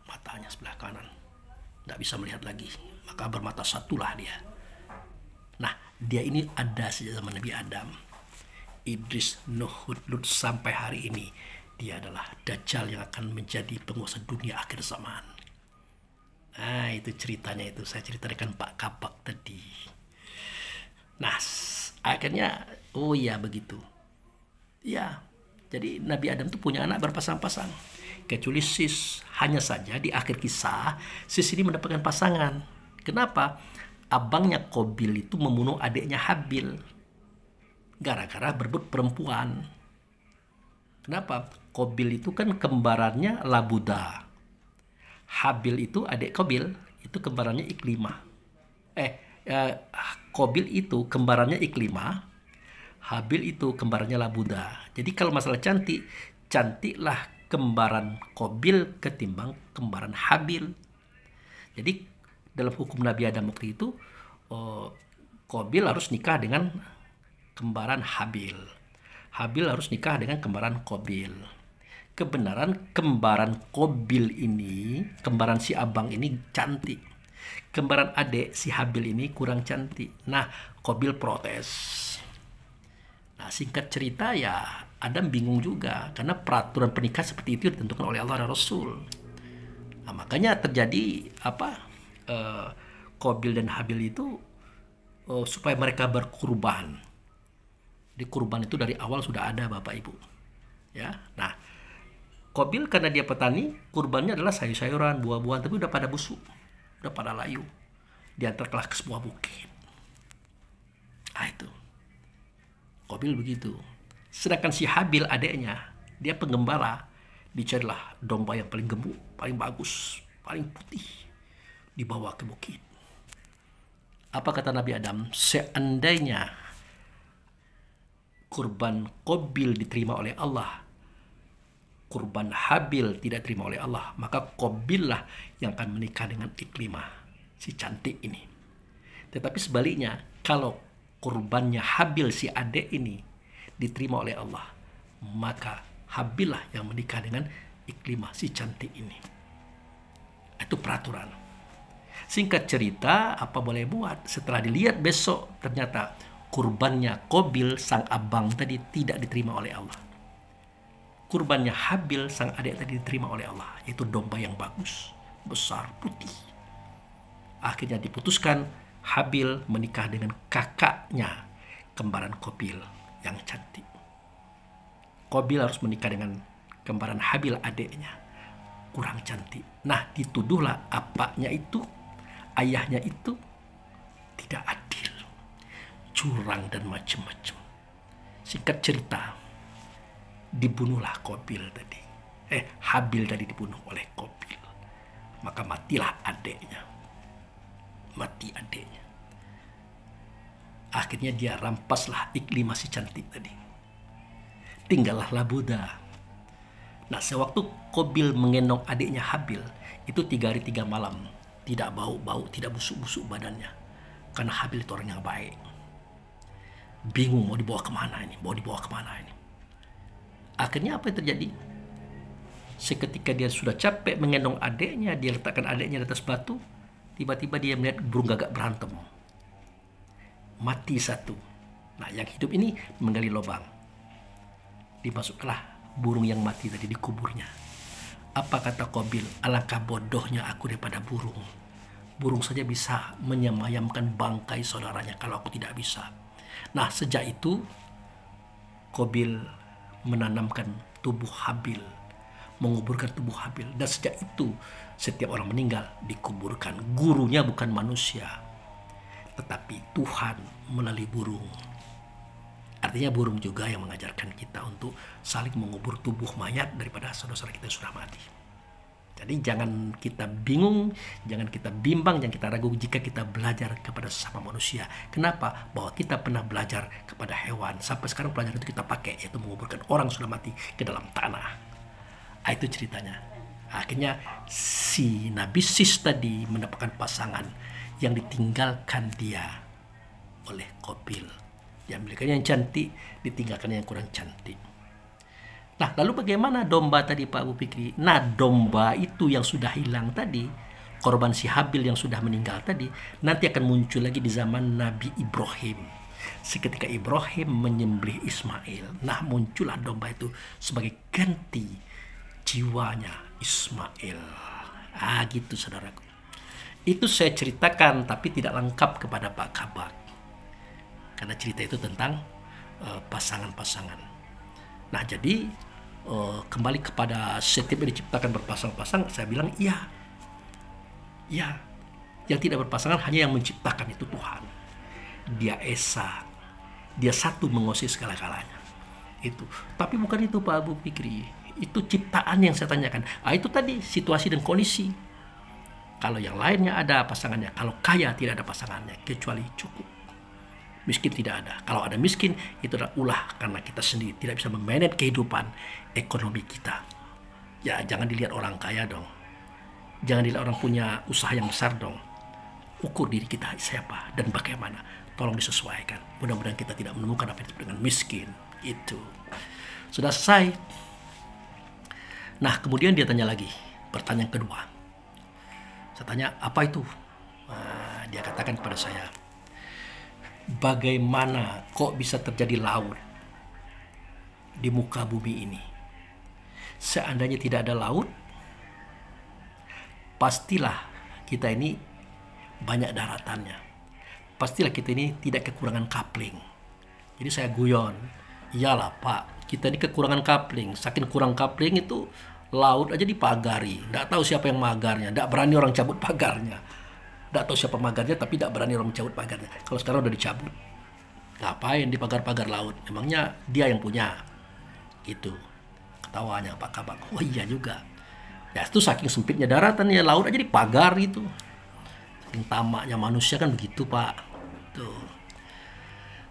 Matanya sebelah kanan, tidak bisa melihat lagi, maka bermata satulah dia. Nah, dia ini ada sejak zaman Nabi Adam. Iblis, Nuh, Lut sampai hari ini dia adalah Dajjal yang akan menjadi penguasa dunia akhir zaman. Nah, itu ceritanya, itu saya ceritakan Pak Kapak tadi. Nah, akhirnya oh iya begitu. Ya, jadi Nabi Adam tuh punya anak berpasang-pasang. Kecuali Sis, hanya saja di akhir kisah Sis ini mendapatkan pasangan. Kenapa? Abangnya Qabil itu membunuh adiknya Habil gara-gara berebut perempuan. Kenapa? Qabil itu kan kembarannya Labuda. Habil itu adik Qabil, itu kembarannya Iklimah. Qabil itu kembarannya Iklimah. Habil itu kembarannya lah Buddha. Jadi kalau masalah cantik, cantiklah kembaran Qabil ketimbang kembaran Habil. Jadi dalam hukum Nabi Adam waktu itu, Qabil harus nikah dengan kembaran Habil. Habil harus nikah dengan kembaran Qabil. Kebenaran kembaran Qabil ini, kembaran si abang ini cantik. Kembaran adik si Habil ini kurang cantik. Nah, Qabil protes. Nah, singkat cerita ya Adam bingung juga karena peraturan pernikahan seperti itu ditentukan oleh Allah dan Rasul. Nah, makanya terjadi Qabil dan Habil itu supaya mereka berkurban. Di kurban itu dari awal sudah ada Bapak Ibu. Ya. Nah, Qabil karena dia petani, kurbannya adalah sayur-sayuran, buah-buahan, tapi udah pada busuk, udah pada layu. Diantarkanlah ke sebuah bukit. Ah itu. Qabil begitu. Sedangkan si Habil adiknya, dia penggembala, dicarilah domba yang paling gemuk, paling bagus, paling putih, dibawa ke bukit. Apa kata Nabi Adam? Seandainya kurban Qabil diterima oleh Allah, kurban Habil tidak diterima oleh Allah, maka Qabil lah yang akan menikah dengan Iklimah, si cantik ini. Tetapi sebaliknya, kalau kurbannya Habil si adik ini diterima oleh Allah, maka Habil lah yang menikah dengan Iklimah si cantik ini. Itu peraturan. Singkat cerita, apa boleh buat? Setelah dilihat besok, ternyata kurbannya Qabil sang abang tadi tidak diterima oleh Allah. Kurbannya Habil sang adik tadi diterima oleh Allah, yaitu domba yang bagus, besar, putih. Akhirnya diputuskan Habil menikah dengan kakaknya, kembaran Qabil yang cantik. Qabil harus menikah dengan kembaran Habil adiknya, kurang cantik. Nah, dituduhlah apanya itu, ayahnya itu tidak adil, curang dan macam-macam. Singkat cerita, dibunuhlah Qabil tadi. Habil tadi dibunuh oleh Qabil. Maka matilah adiknya. Mati adiknya. Akhirnya dia rampaslah Iklimah si cantik tadi. Tinggallah Buddha. Nah, sewaktu Qabil menggendong adiknya Habil, itu 3 hari 3 malam. Tidak bau-bau, tidak busuk-busuk badannya. Karena Habil itu orang yang baik. Bingung mau dibawa kemana ini, Akhirnya apa yang terjadi? Seketika dia sudah capek menggendong adiknya, dia letakkan adiknya di atas batu. Tiba-tiba dia melihat burung gagak berantem. Mati satu. Nah, yang hidup ini menggali lubang. Dimasukkanlah burung yang mati tadi di kuburnya. Apa kata Qabil? Alangkah bodohnya aku daripada burung. Burung saja bisa menyemayamkan bangkai saudaranya, kalau aku tidak bisa. Nah, sejak itu Qabil menanamkan tubuh Habil, menguburkan tubuh Habil. Dan sejak itu setiap orang meninggal dikuburkan. Gurunya bukan manusia, tetapi Tuhan melalui burung. Artinya burung juga yang mengajarkan kita untuk saling mengubur tubuh mayat daripada saudara-saudara kita yang sudah mati. Jadi jangan kita bingung, jangan kita bimbang, jangan kita ragu jika kita belajar kepada sesama manusia. Kenapa? Bahwa kita pernah belajar kepada hewan. Sampai sekarang pelajaran itu kita pakai, yaitu menguburkan orang sudah mati ke dalam tanah. Itu ceritanya. Akhirnya si Nabi Sis tadi mendapatkan pasangan yang ditinggalkan dia oleh Qabil. Diambilkan yang cantik, ditinggalkan yang kurang cantik. Nah, lalu bagaimana domba tadi Pak Abu Fikri? Nah, domba itu yang sudah hilang tadi, korban si Habil yang sudah meninggal tadi, nanti akan muncul lagi di zaman Nabi Ibrahim. Seketika Ibrahim menyembelih Ismail, nah muncullah domba itu sebagai ganti jiwanya Ismail. Gitu saudaraku. Itu saya ceritakan tapi tidak lengkap kepada Pak Kabak. Karena cerita itu tentang pasangan-pasangan. Nah, jadi kembali kepada setiap yang diciptakan berpasang-pasang, saya bilang iya. Yang tidak berpasangan hanya yang menciptakan itu Tuhan. Dia Esa, dia satu menguasai segala-galanya. Itu. Tapi bukan itu Pak Abu Fikri. Itu ciptaan yang saya tanyakan. Itu tadi situasi dan kondisi. Kalau yang lainnya ada pasangannya, kalau kaya tidak ada pasangannya kecuali cukup. Miskin tidak ada. Kalau ada miskin, itu adalah ulah karena kita sendiri tidak bisa memanage kehidupan ekonomi kita. Ya, jangan dilihat orang kaya dong. Jangan dilihat orang punya usaha yang besar dong. Ukur diri kita siapa dan bagaimana. Tolong disesuaikan. Mudah-mudahan kita tidak menemukan apa itu dengan miskin. Itu. Sudah selesai. Nah, kemudian dia tanya lagi. Pertanyaan kedua. Saya tanya, apa itu? Nah, dia katakan kepada saya, bagaimana kok bisa terjadi laut di muka bumi ini? Seandainya tidak ada laut, pastilah kita ini banyak daratannya. Pastilah kita ini tidak kekurangan kapling. Jadi saya guyon, iyalah Pak, kita ini kekurangan kapling. Saking kurang kapling itu laut aja dipagari. Nggak tahu siapa yang magarnya, nggak berani orang cabut pagarnya. Nggak tahu siapa magarnya, tapi nggak berani orang cabut pagarnya. Kalau sekarang udah dicabut, ngapain di pagar-pagar laut? Emangnya dia yang punya? Gitu. Ketawanya Pak Kabak. Oh iya juga. Ya itu saking sempitnya daratan ya, laut aja dipagar gitu. Saking tamaknya manusia kan begitu Pak. Tuh.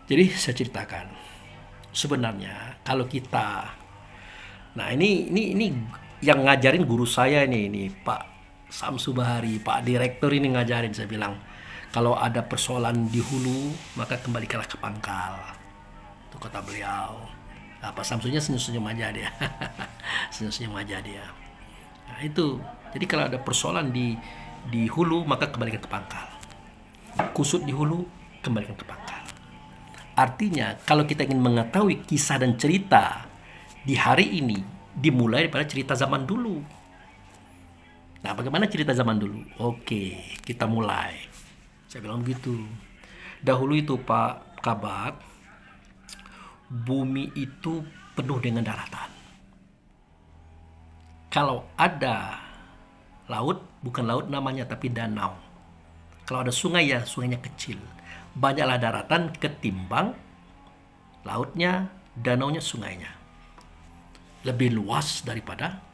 Jadi saya ceritakan. Sebenarnya kalau kita, nah ini yang ngajarin guru saya ini Pak Samsu Bahari, Pak Direktur ini ngajarin. Saya bilang, kalau ada persoalan di hulu, maka kembalikanlah ke pangkal. Itu kata beliau. Nah, Pak Samsunya senyum-senyum aja dia. Senyum-senyum aja dia. Nah, itu. Jadi kalau ada persoalan di hulu, maka kembalikan ke pangkal. Kusut di hulu, kembalikan ke pangkal. Artinya, kalau kita ingin mengetahui kisah dan cerita di hari ini, dimulai daripada cerita zaman dulu. Nah, bagaimana cerita zaman dulu? Oke, kita mulai. Saya bilang begitu. Dahulu itu Pak Kabak, bumi itu penuh dengan daratan. Kalau ada laut, bukan laut namanya, tapi danau. Kalau ada sungai, ya sungainya kecil. Banyaklah daratan ketimbang lautnya, danaunya, sungainya. Lebih luas daripada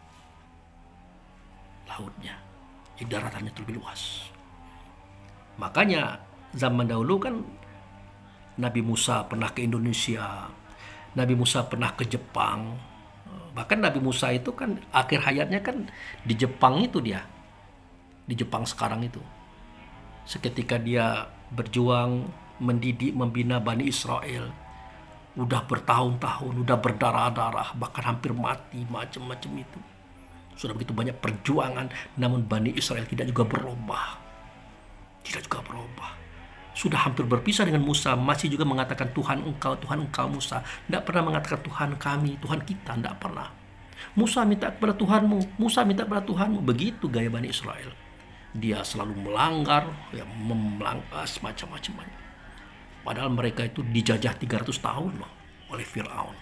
lautnya. Jadi daratannya itu lebih luas. Makanya zaman dahulu kan Nabi Musa pernah ke Indonesia, Nabi Musa pernah ke Jepang. Bahkan Nabi Musa itu kan akhir hayatnya kan di Jepang itu dia. Di Jepang sekarang itu. Seketika dia berjuang, mendidik, membina Bani Israel. Udah bertahun-tahun, udah berdarah-darah, bahkan hampir mati, macam-macam itu. Sudah begitu banyak perjuangan, namun Bani Israel tidak juga berubah. Tidak juga berubah. Sudah hampir berpisah dengan Musa, masih juga mengatakan Tuhan engkau Musa. Tidak pernah mengatakan Tuhan kami, Tuhan kita, tidak pernah. Musa minta kepada Tuhanmu, Musa minta kepada Tuhanmu. Begitu gaya Bani Israel. Dia selalu melanggar, ya, memlangkas macam-macam. Padahal mereka itu dijajah 300 tahun loh oleh Fir'aun.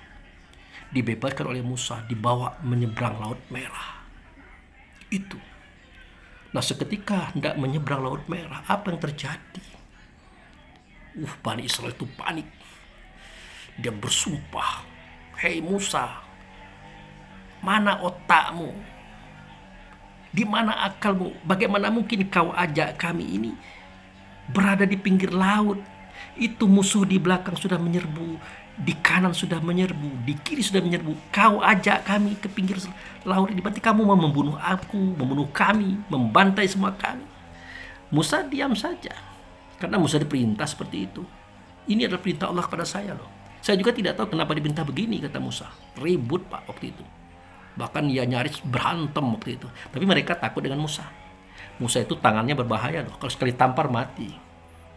Dibebaskan oleh Musa, dibawa menyeberang Laut Merah. Itu. Nah, seketika hendak menyeberang Laut Merah, apa yang terjadi? Bani Israel itu panik. Dia bersumpah, "Hei Musa, mana otakmu? Di mana akalmu? Bagaimana mungkin kau ajak kami ini berada di pinggir laut? Itu musuh di belakang sudah menyerbu, di kanan sudah menyerbu, di kiri sudah menyerbu. Kau ajak kami ke pinggir laut ini, berarti kamu mau membunuh aku, membunuh kami, membantai semua kami." Musa diam saja, karena Musa diperintah seperti itu. Ini adalah perintah Allah kepada saya loh. Saya juga tidak tahu kenapa diperintah begini, kata Musa. Ribut Pak waktu itu. Bahkan ya nyaris berantem waktu itu. Tapi mereka takut dengan Musa. Musa itu tangannya berbahaya loh. Kalau sekali tampar mati.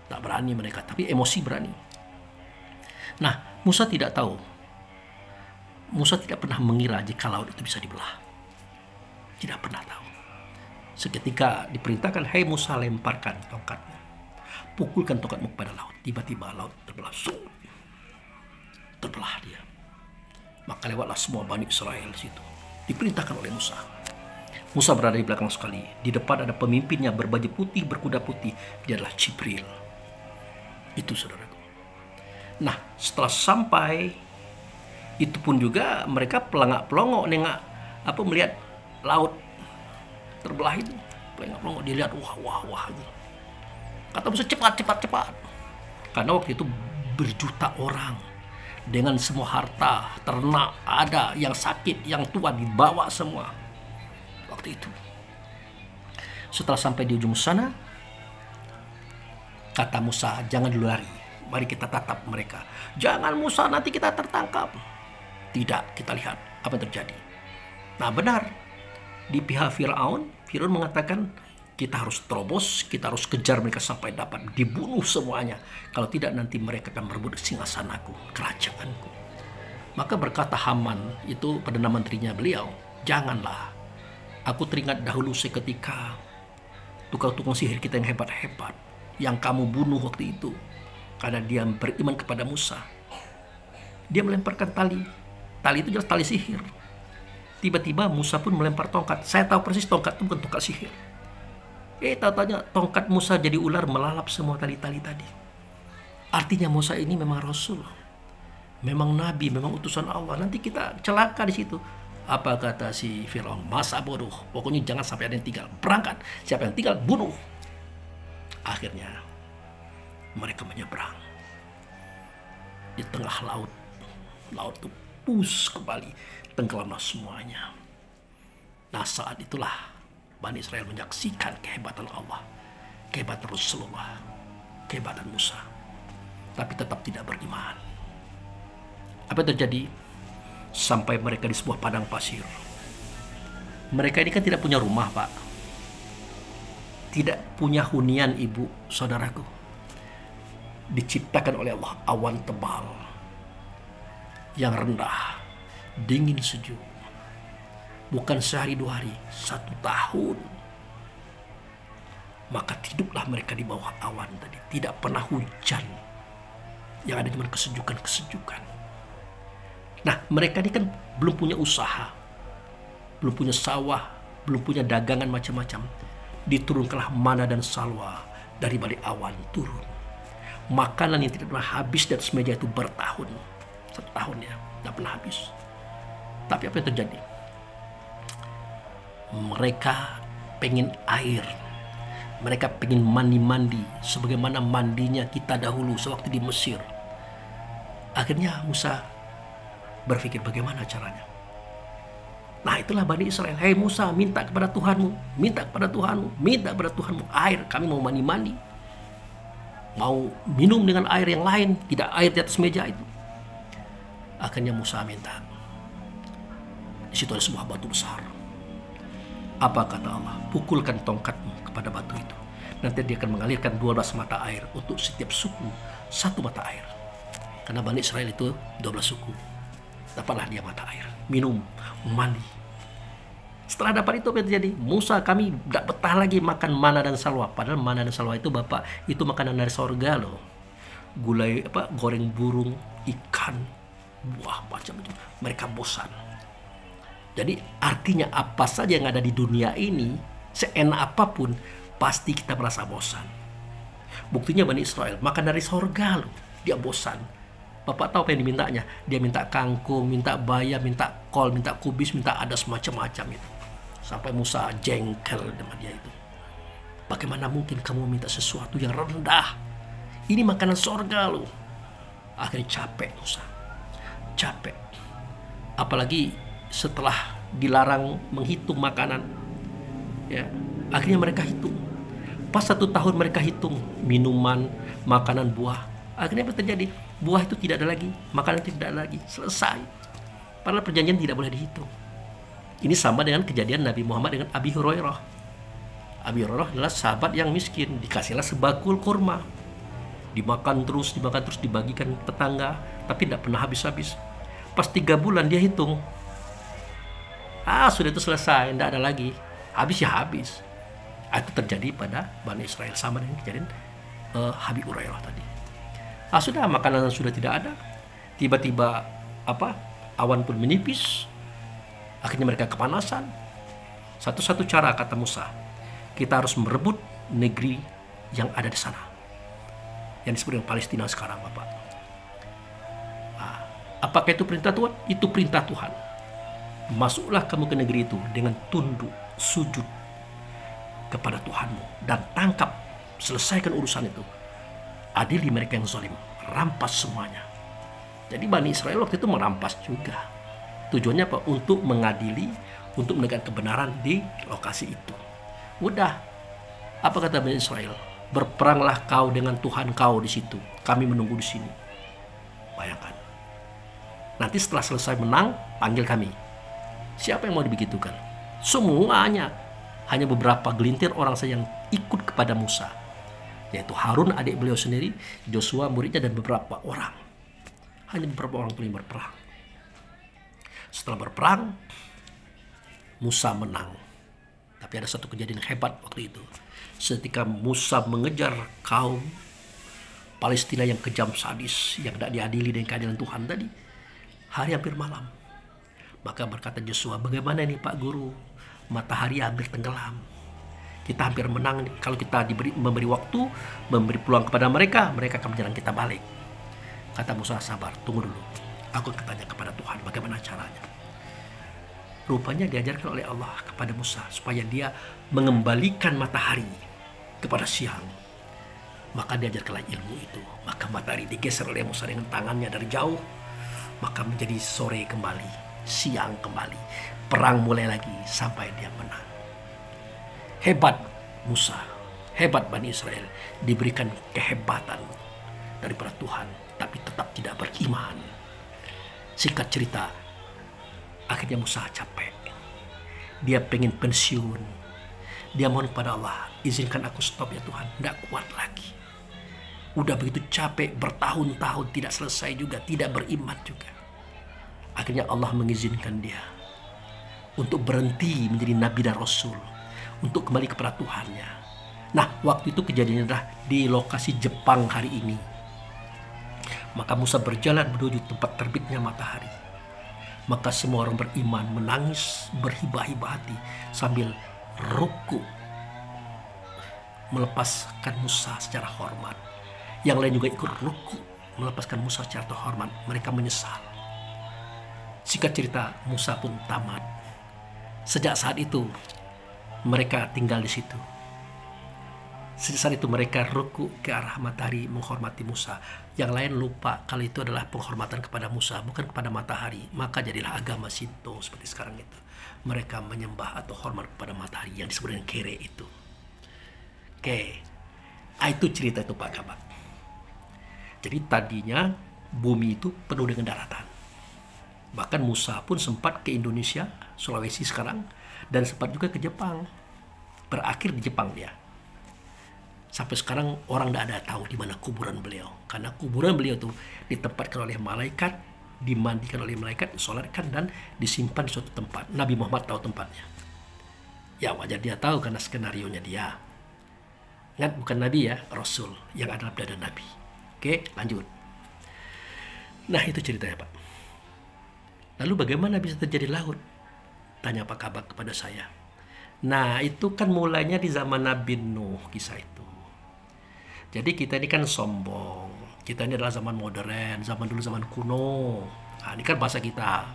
Tak berani mereka, tapi emosi berani. Nah, Musa tidak tahu. Musa tidak pernah mengira jika laut itu bisa dibelah. Tidak pernah tahu. Seketika diperintahkan, "Hei Musa, lemparkan tongkatmu. Pukulkan tongkatmu kepada laut." Tiba-tiba laut terbelah. Terbelah dia. Maka lewatlah semua Bani Israel di situ. Diperintahkan oleh Musa. Musa berada di belakang sekali. Di depan ada pemimpinnya berbaju putih, berkuda putih. Dia adalah Jibril. Itu saudaraku. Nah, setelah sampai, itu pun juga mereka pelangak-pelongok melihat laut terbelah itu. Pelangak-pelongok dilihat, wah. Gitu. Kata Musa, cepat. Karena waktu itu berjuta orang dengan semua harta, ternak ada, yang sakit, yang tua dibawa semua waktu itu. Setelah sampai di ujung sana, kata Musa, jangan dulu lari, mari kita tatap mereka. Jangan Musa, nanti kita tertangkap. Tidak, kita lihat apa yang terjadi. Nah benar, di pihak Firaun mengatakan kita harus terobos, kita harus kejar mereka sampai dapat dibunuh semuanya. Kalau tidak nanti mereka akan merebut singgasanaku, kerajaanku. Maka berkata Haman itu perdana menterinya beliau, janganlah. Aku teringat dahulu seketika tukang-tukang sihir kita yang hebat-hebat yang kamu bunuh waktu itu karena dia beriman kepada Musa. Dia melemparkan tali. Tali itu jelas tali sihir. Tiba-tiba Musa pun melempar tongkat. Saya tahu persis tongkat itu bukan tongkat sihir. Tanya tongkat Musa jadi ular melalap semua tali-tali tadi. Artinya Musa ini memang Rasul, memang Nabi, memang utusan Allah. Nanti kita celaka di situ. Apa kata si Firaun? Masa bodoh. Pokoknya jangan sampai ada yang tinggal. Berangkat. Siapa yang tinggal bunuh. Akhirnya mereka menyeberang di tengah laut. Laut itu pus kembali, tenggelamlah semuanya. Nah saat itulah Bani Israel menyaksikan kehebatan Allah, kehebatan Rasulullah, kehebatan Musa, tapi tetap tidak beriman. Apa yang terjadi? Sampai mereka di sebuah padang pasir. Mereka ini kan tidak punya rumah, Pak. Tidak punya hunian, ibu, saudaraku. Diciptakan oleh Allah awan tebal yang rendah, dingin sejuk. Bukan sehari dua hari, 1 tahun. Maka tidurlah mereka di bawah awan tadi. Tidak pernah hujan. Yang ada cuma kesejukan-kesejukan. Nah, mereka ini kan belum punya usaha, belum punya sawah, belum punya dagangan macam-macam. Diturunkanlah mana dan salwa dari balik awan turun. Makanan yang tidak pernah habis di atas meja itu bertahun. 1 tahun ya, tidak pernah habis. Tapi apa yang terjadi? Mereka pengen air. Mereka pengen mandi-mandi sebagaimana mandinya kita dahulu sewaktu di Mesir. Akhirnya Musa berpikir bagaimana caranya. Nah itulah Bani Israel. Hei Musa, minta kepada Tuhanmu, minta kepada Tuhanmu, minta kepada Tuhanmu air. Kami mau mandi-mandi, mau minum dengan air yang lain, tidak air di atas meja itu. Akhirnya Musa minta. Di situ ada sebuah batu besar. Apa kata Allah? Pukulkan tongkatmu kepada batu itu. Nanti dia akan mengalirkan 12 mata air untuk setiap suku 1 mata air. Karena Bani Israel itu 12 suku. Dapatlah dia mata air, minum, mandi. Setelah dapat itu apa yang terjadi? Musa, kami tidak betah lagi makan mana dan salwa. Padahal mana dan salwa itu Bapak, itu makanan dari sorga loh. Gulai goreng burung, ikan, buah macam-macam. Mereka bosan. Jadi artinya apa saja yang ada di dunia ini, seenak apapun, pasti kita merasa bosan. Buktinya Bani Israel makan dari sorga loh, dia bosan. Bapak tahu apa yang dimintanya? Dia minta kangkung, minta bayam, minta kol, minta kubis, minta adas macam-macam itu. Sampai Musa jengkel dengan dia itu. Bagaimana mungkin kamu minta sesuatu yang rendah? Ini makanan sorga loh. Akhirnya capek Musa. Capek. Apalagi setelah dilarang menghitung makanan. Ya, akhirnya mereka hitung. Pas 1 tahun mereka hitung minuman, makanan, buah. Akhirnya apa terjadi? Buah itu tidak ada lagi, makanan itu tidak ada lagi, selesai. Padahal perjanjian tidak boleh dihitung. Ini sama dengan kejadian Nabi Muhammad dengan Abi Hurairah. Abi Hurairah adalah sahabat yang miskin, dikasihlah sebakul kurma. Dimakan terus, dibagikan tetangga, tapi tidak pernah habis-habis. Pas 3 bulan dia hitung, sudah itu selesai, tidak ada lagi. Habis ya habis. Itu terjadi pada Bani Israel, sama dengan kejadian Abi Hurairah tadi. Sudah makanan sudah tidak ada. Tiba-tiba awan pun menipis. Akhirnya mereka kepanasan. Satu-satu cara kata Musa, kita harus merebut negeri yang ada di sana, yang disebut dengan Palestina sekarang, Bapak. Apakah itu perintah Tuhan? Itu perintah Tuhan. Masuklah kamu ke negeri itu dengan tunduk, sujud kepada Tuhanmu dan tangkap, selesaikan urusan itu. Adili mereka yang zalim, rampas semuanya. Jadi Bani Israel waktu itu merampas juga. Tujuannya apa? Untuk mengadili, untuk menegakkan kebenaran di lokasi itu. Udah. Apa kata Bani Israel? Berperanglah kau dengan Tuhan kau di situ. Kami menunggu di sini. Bayangkan. Nanti setelah selesai menang, panggil kami. Siapa yang mau dibegitukan? Semuanya. Hanya beberapa gelintir orang saja yang ikut kepada Musa. Yaitu Harun, adik beliau sendiri, Joshua, muridnya, dan beberapa orang. Hanya beberapa orang yang berperang. Setelah berperang, Musa menang. Tapi ada satu kejadian hebat waktu itu. Ketika Musa mengejar kaum Palestina yang kejam sadis, yang tidak diadili dengan keadilan Tuhan tadi, hari hampir malam. Maka berkata Joshua, bagaimana ini Pak Guru? Matahari hampir tenggelam. Kita hampir menang nih. Kalau kita memberi waktu, memberi peluang kepada mereka, mereka akan menyerang kita balik. Kata Musa, sabar, tunggu dulu. Aku akan tanya kepada Tuhan bagaimana caranya. Rupanya diajarkan oleh Allah kepada Musa supaya dia mengembalikan matahari kepada siang. Maka diajarkanlah ilmu itu. Maka matahari digeser oleh Musa dengan tangannya dari jauh. Maka menjadi sore kembali, siang kembali. Perang mulai lagi sampai dia menang. Hebat Musa, hebat Bani Israel. Diberikan kehebatan daripada Tuhan, tapi tetap tidak beriman. Singkat cerita, akhirnya Musa capek. Dia pengen pensiun. Dia mohon kepada Allah, izinkan aku stop ya Tuhan, tidak kuat lagi. Udah begitu capek, bertahun-tahun tidak selesai juga, tidak beriman juga. Akhirnya Allah mengizinkan dia untuk berhenti menjadi nabi dan rasul, untuk kembali kepada Tuhannya. Nah, waktu itu kejadiannya adalah di lokasi Jepang hari ini. Maka Musa berjalan menuju tempat terbitnya matahari. Maka semua orang beriman menangis berhibah-hibah hati sambil ruku melepaskan Musa secara hormat. Yang lain juga ikut ruku melepaskan Musa secara terhormat. Mereka menyesal. Singkat cerita, Musa pun tamat. Sejak saat itu mereka tinggal di situ. Sejak saat itu mereka ruku ke arah matahari menghormati Musa. Yang lain lupa kalau itu adalah penghormatan kepada Musa, bukan kepada matahari. Maka jadilah agama Shinto seperti sekarang itu. Mereka menyembah atau hormat kepada matahari yang disebut dengan kere itu. Oke, itu cerita itu Pak Kabak. Jadi tadinya bumi itu penuh dengan daratan. Bahkan Musa pun sempat ke Indonesia, Sulawesi sekarang, dan sempat juga ke Jepang. Berakhir di Jepang dia. Sampai sekarang orang tidak ada tahu di mana kuburan beliau. Karena kuburan beliau itu ditempatkan oleh malaikat, dimandikan oleh malaikat, disolatkan, dan disimpan di suatu tempat. Nabi Muhammad tahu tempatnya. Ya wajar dia tahu karena skenarionya dia. Ingat, bukan Nabi ya, Rasul yang adalah dada Nabi. Oke, lanjut. Nah, itu ceritanya Pak. Lalu bagaimana bisa terjadi laut? Tanya Pak Kabak kepada saya. Nah, itu kan mulainya di zaman Nabi Nuh, kisah itu. Jadi kita ini kan sombong. Kita ini adalah zaman modern, zaman dulu zaman kuno. Nah, ini kan bahasa kita.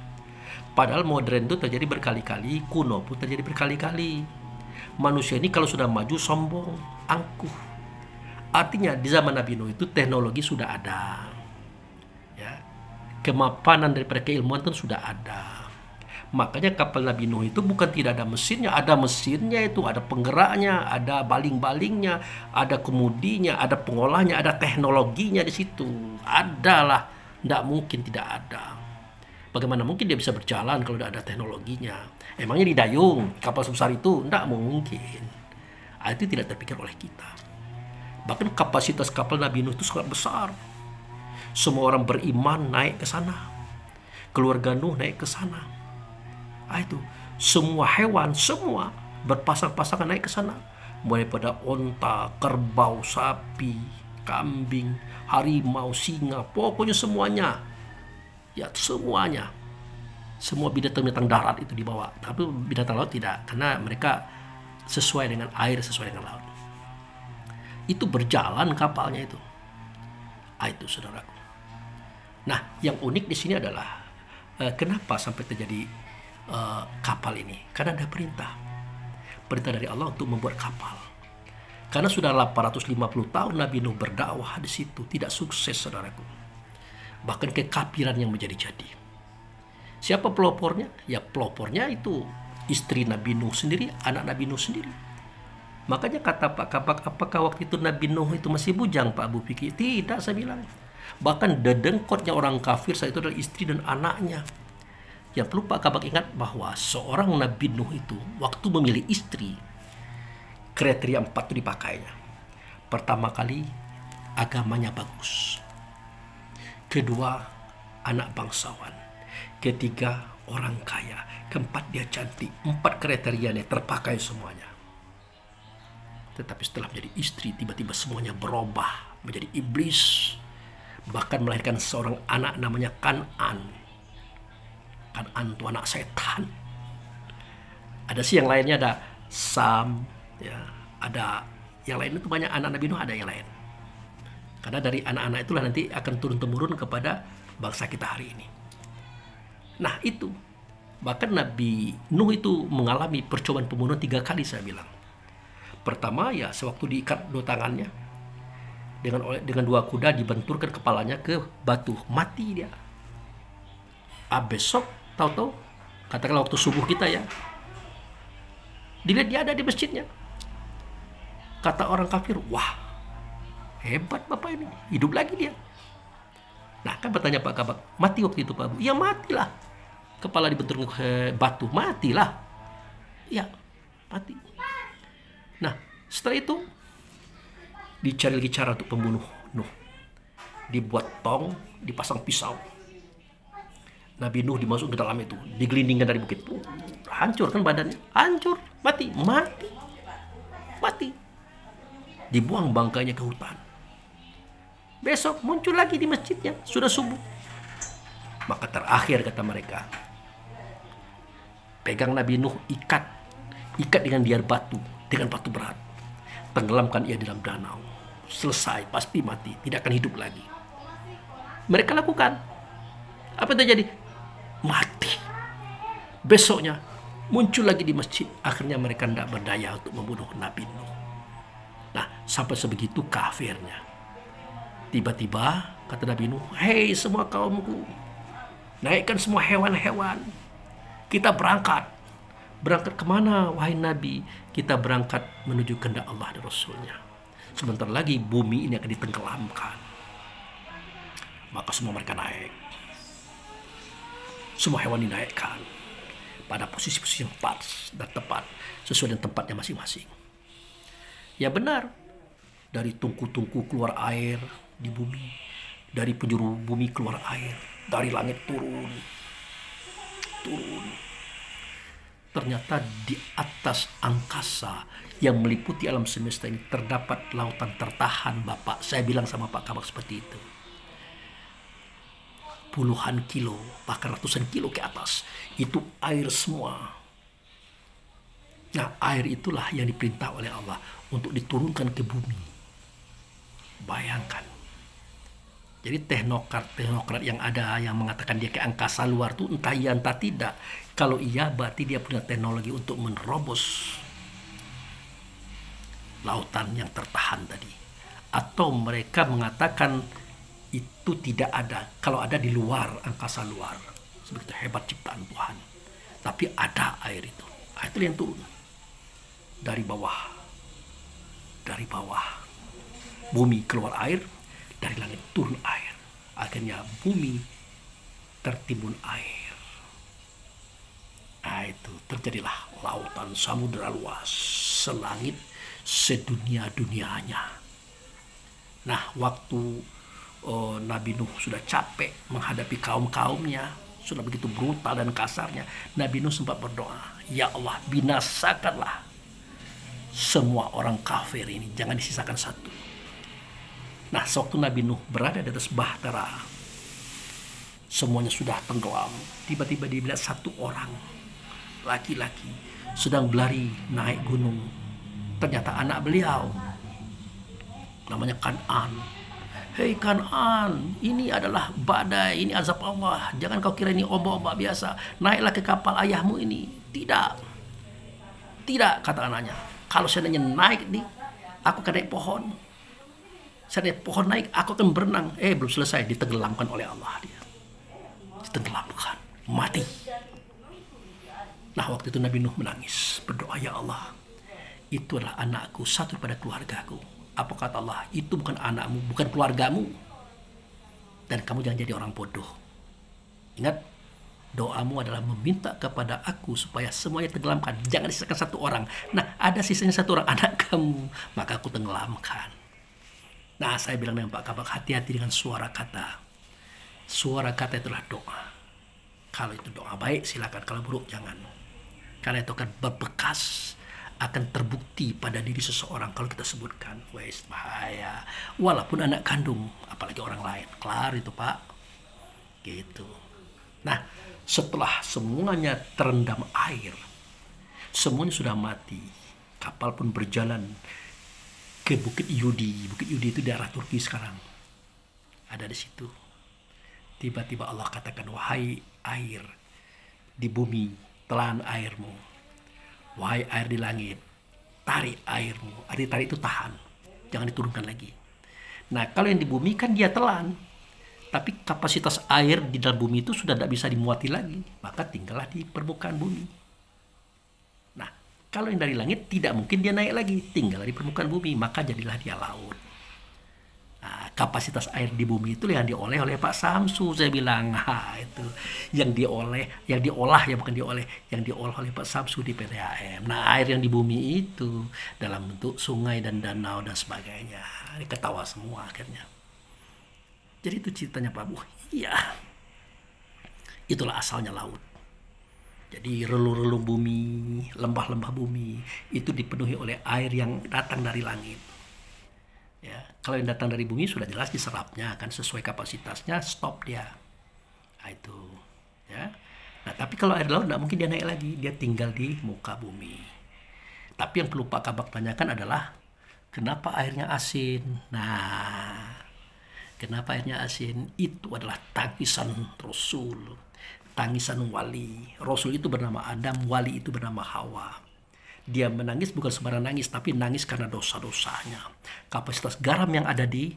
Padahal modern itu terjadi berkali-kali, kuno pun terjadi berkali-kali. Manusia ini kalau sudah maju sombong, angkuh. Artinya di zaman Nabi Nuh itu teknologi sudah ada. Ya. Kemapanan daripada keilmuan itu sudah ada. Makanya kapal Nabi Nuh itu bukan tidak ada mesinnya, ada mesinnya itu, ada penggeraknya, ada baling-balingnya, ada kemudinya, ada pengolahnya, ada teknologinya di situ. Adalah, tidak mungkin tidak ada. Bagaimana mungkin dia bisa berjalan kalau tidak ada teknologinya? Emangnya di dayung kapal sebesar itu? Tidak mungkin. Itu tidak terpikir oleh kita. Bahkan kapasitas kapal Nabi Nuh itu sangat besar. Semua orang beriman naik ke sana. Keluarga Nuh naik ke sana. Itu semua hewan, semua berpasang-pasangan naik ke sana. Mulai pada onta, kerbau, sapi, kambing, harimau, singa, pokoknya semuanya. Ya semuanya. Semua binatang-binatang darat itu dibawa. Tapi binatang laut tidak, karena mereka sesuai dengan air, sesuai dengan laut. Itu berjalan kapalnya itu. Itu saudaraku. Nah, yang unik di sini adalah kenapa sampai terjadi kapal ini? Karena ada perintah dari Allah untuk membuat kapal. Karena sudah 850 tahun Nabi Nuh berdakwah di situ, tidak sukses, saudaraku. Bahkan kekafiran yang menjadi-jadi. Siapa pelopornya? Ya pelopornya itu istri Nabi Nuh sendiri, anak Nabi Nuh sendiri. Makanya kata Pak Kabak, apakah waktu itu Nabi Nuh itu masih bujang, Pak Abu Fikri? Tidak, saya bilang. Bahkan dedengkotnya orang kafir saat itu adalah istri dan anaknya. Yang perlu Pak Kabak ingat bahwa seorang Nabi Nuh itu waktu memilih istri, kriteria 4 itu dipakainya. Pertama kali, agamanya bagus. Kedua, anak bangsawan. Ketiga, orang kaya. Keempat, dia cantik. 4 kriterianya terpakai semuanya. Tetapi setelah menjadi istri, tiba-tiba semuanya berubah menjadi iblis. Bahkan melahirkan seorang anak namanya Kan'an. Kan'an itu anak setan. Ada sih yang lainnya, ada Sam, ya, ada yang lain itu banyak anak Nabi Nuh, ada yang lain. Karena dari anak-anak itulah nanti akan turun-temurun kepada bangsa kita hari ini. Nah itu, bahkan Nabi Nuh itu mengalami percobaan pembunuhan 3 kali, saya bilang. Pertama ya sewaktu diikat 2 tangannya dengan 2 kuda, dibenturkan kepalanya ke batu, mati dia. Besok tahu-tahu, katakanlah waktu subuh kita ya, dilihat dia ada di masjidnya. Kata orang kafir, wah hebat bapak ini, hidup lagi dia. Nah kan bertanya Pak Kabak, mati waktu itu Pak Abu? Ya matilah. Kepala dibentur ke batu, matilah. Ya mati. Nah setelah itu dicari lagi cara untuk pembunuh Nuh. Dibuat tong, dipasang pisau. Nabi Nuh dimasuk ke dalam itu, digelindingkan dari bukit. Hancur kan badannya, hancur, mati. Dibuang bangkainya ke hutan. Besok muncul lagi di masjidnya, sudah subuh. Maka terakhir kata mereka, pegang Nabi Nuh, ikat dengan liar batu, dengan batu berat. Tenggelamkan ia di dalam danau. Selesai, pasti mati, tidak akan hidup lagi. Mereka lakukan. Apa yang terjadi? Mati. Besoknya muncul lagi di masjid. Akhirnya mereka tidak berdaya untuk membunuh Nabi Nuh. Nah, sampai sebegitu kafirnya. Tiba-tiba kata Nabi Nuh, hei semua kaumku, naikkan semua hewan-hewan. Kita berangkat. Berangkat kemana wahai Nabi? Kita berangkat menuju kehendak Allah dan Rasulnya. Sebentar lagi bumi ini akan ditenggelamkan. Maka semua mereka naik. Semua hewan dinaikkan pada posisi-posisi yang pas dan tepat sesuai dengan tempatnya masing-masing. Ya benar, dari tungku-tungku keluar air di bumi, dari penjuru bumi keluar air, dari langit turun. Ternyata di atas angkasa yang meliputi alam semesta ini terdapat lautan tertahan, Bapak. Saya bilang sama Pak Kabak seperti itu. Puluhan kilo, bahkan ratusan kilo ke atas, itu air semua. Nah, air itulah yang diperintah oleh Allah untuk diturunkan ke bumi. Bayangkan. Jadi teknokrat yang ada yang mengatakan dia ke angkasa luar itu entah iya entah tidak. Kalau iya berarti dia punya teknologi untuk menerobos lautan yang tertahan tadi. Atau mereka mengatakan itu tidak ada. Kalau ada di luar, angkasa luar. Sebegitu hebat ciptaan Tuhan. Tapi ada air itu. Air itu yang turun. Dari bawah. Bumi keluar air, dari langit turun air. Akhirnya bumi tertimbun air. Nah itu terjadilah lautan samudera luas, selangit sedunia-dunianya. Nah waktu Nabi Nuh sudah capek menghadapi kaum-kaumnya, sudah begitu brutal dan kasarnya, Nabi Nuh sempat berdoa, ya Allah binasakanlah semua orang kafir ini, jangan disisakan satu. Nah sewaktu Nabi Nuh berada di atas bahtera, semuanya sudah tenggelam, tiba-tiba dilihat satu orang laki-laki sedang berlari naik gunung. Ternyata anak beliau namanya Kan'an. Hei Kan'an, ini adalah badai, ini azab Allah. Jangan kau kira ini ombak-ombak biasa. Naiklah ke kapal ayahmu ini. Tidak, kata anaknya. Kalau seandainya naik aku akan naik pohon. Saya naik pohon naik, aku akan berenang. Belum selesai, ditenggelamkan oleh Allah dia. Ditenggelamkan, mati. Nah, waktu itu Nabi Nuh menangis, berdoa, ya Allah, itu adalah anakku, satu pada keluargaku. Apa kata Allah? Itu bukan anakmu, bukan keluargamu. Dan kamu jangan jadi orang bodoh. Ingat, doamu adalah meminta kepada aku supaya semuanya tenggelamkan. Jangan sisakan satu orang. Nah, ada sisanya satu orang, anak kamu. Maka aku tenggelamkan. Nah, saya bilang dengan Pak Kabak, hati-hati dengan suara kata. Suara kata itulah doa. Kalau itu doa baik, silakan. Kalau buruk, jangan. Karena itu akan berbekas, akan terbukti pada diri seseorang kalau kita sebutkan. Wes, bahaya. Walaupun anak kandung, apalagi orang lain. Kelar itu, Pak. Gitu. Nah, setelah semuanya terendam air, semuanya sudah mati, kapal pun berjalan ke Bukit Yudi. Bukit Yudi itu daerah Turki sekarang. Ada di situ. Tiba-tiba Allah katakan, wahai air di bumi, telan airmu. Wahai air di langit, tarik airmu. Arti tarik itu tahan, jangan diturunkan lagi. Nah, kalau yang di bumi kan dia telan, tapi kapasitas air di dalam bumi itu sudah tidak bisa dimuati lagi, maka tinggallah di permukaan bumi. Nah, kalau yang dari langit tidak mungkin dia naik lagi, tinggallah di permukaan bumi, maka jadilah dia laut. Nah, kapasitas air di bumi itu yang diolah oleh Pak Samsu, saya bilang. Itu yang diolah ya, bukan diolah, yang diolah oleh Pak Samsu di PTHM. Nah, air yang di bumi itu dalam bentuk sungai dan danau dan sebagainya. Ini ketawa semua akhirnya. Jadi itu ceritanya Pak Bu. Iya. Itulah asalnya laut. Jadi relung-relung bumi, lembah-lembah bumi itu dipenuhi oleh air yang datang dari langit. Ya, kalau yang datang dari bumi sudah jelas diserapnya kan sesuai kapasitasnya, stop dia. Nah, itu ya. Nah, tapi kalau air laut tidak mungkin dia naik lagi, dia tinggal di muka bumi. Tapi yang perlu Pak Kabak tanyakan adalah kenapa airnya asin? Nah, kenapa airnya asin? Itu adalah tangisan Rasul, tangisan wali. Rasul itu bernama Adam, wali itu bernama Hawa. Dia menangis bukan sembarang nangis, tapi nangis karena dosa-dosanya. Kapasitas garam yang ada di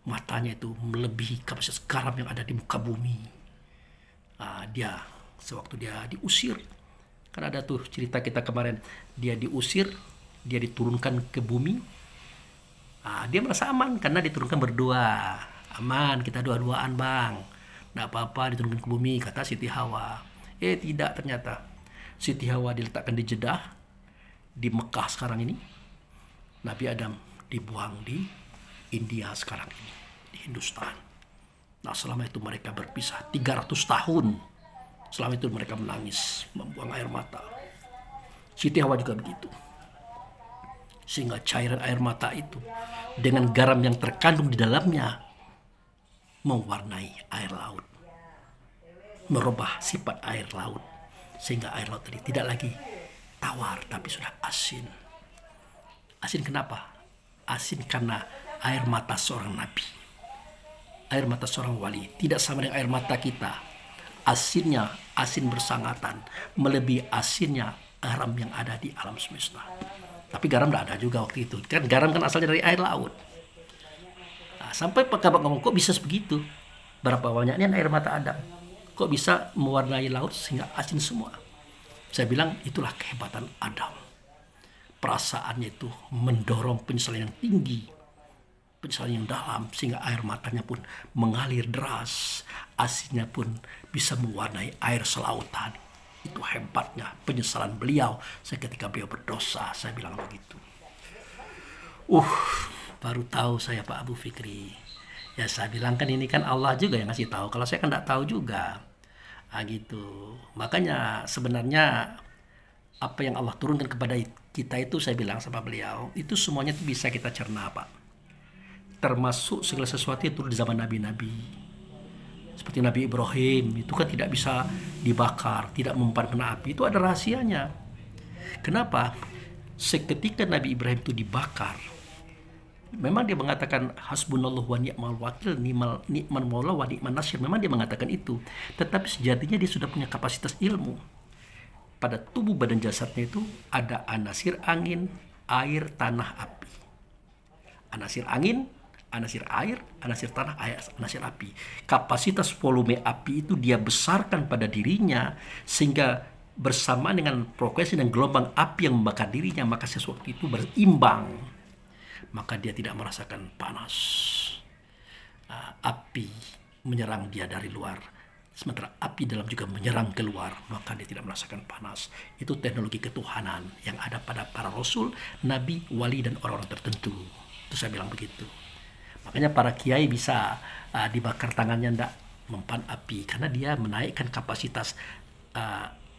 matanya itu melebihi kapasitas garam yang ada di muka bumi. Dia sewaktu dia diusir, kan ada tuh cerita kita kemarin, dia diusir, dia diturunkan ke bumi. Dia merasa aman karena diturunkan berdua. Aman, kita dua-duaan bang, nggak apa-apa diturunkan ke bumi, kata Siti Hawa. Tidak, ternyata Siti Hawa diletakkan di Jeddah, di Mekah sekarang ini. Nabi Adam dibuang di India sekarang ini, di Hindustan. Nah, selama itu mereka berpisah 300 tahun. Selama itu mereka menangis, membuang air mata. Siti Hawa juga begitu. Sehingga cairan air mata itu dengan garam yang terkandung di dalamnya mewarnai air laut, merubah sifat air laut, sehingga air laut tadi tidak lagi tawar tapi sudah asin. Asin kenapa? Asin karena air mata seorang nabi, air mata seorang wali tidak sama dengan air mata kita. Asinnya asin bersangatan, melebihi asinnya garam yang ada di alam semesta. Tapi garam tidak ada juga waktu itu, kan garam kan asalnya dari air laut. Nah, sampai Pak Kabak ngomong, kok bisa begitu? Berapa banyaknya air mata Adam, kok bisa mewarnai laut sehingga asin semua? Saya bilang itulah kehebatan Adam. Perasaannya itu mendorong penyesalan yang tinggi, penyesalan yang dalam, sehingga air matanya pun mengalir deras, asinnya pun bisa mewarnai air selautan. Itu hebatnya penyesalan beliau ketika beliau berdosa, saya bilang begitu. Baru tahu saya Pak Abu Fikri. Ya saya bilang kan ini kan Allah juga yang ngasih tahu, kalau saya kan tidak tahu juga. Gitu. Makanya sebenarnya apa yang Allah turunkan kepada kita itu, saya bilang sama beliau, itu semuanya itu bisa kita cerna Pak. Termasuk segala sesuatu yang turun di zaman nabi-nabi. Seperti Nabi Ibrahim, itu kan tidak bisa dibakar, tidak mempan kena api, itu ada rahasianya. Kenapa? Seketika Nabi Ibrahim itu dibakar, memang dia mengatakan hasbunallahu wa ni'mal wakil, ni'mal maula wa ni'man nasir. Memang dia mengatakan itu, tetapi sejatinya dia sudah punya kapasitas ilmu. Pada tubuh badan jasadnya itu ada anasir angin, air, tanah, api. Anasir angin, anasir air, anasir tanah, anasir api. Kapasitas volume api itu dia besarkan pada dirinya sehingga bersamaan dengan frekuensi dan gelombang api yang membakar dirinya, maka sesuatu itu berimbang. Maka dia tidak merasakan panas. Api menyerang dia dari luar, sementara api dalam juga menyerang keluar, maka dia tidak merasakan panas. Itu teknologi ketuhanan yang ada pada para rasul, nabi, wali, dan orang-orang tertentu. Itu saya bilang begitu. Makanya para kiai bisa dibakar tangannya ndak mempan api, karena dia menaikkan kapasitas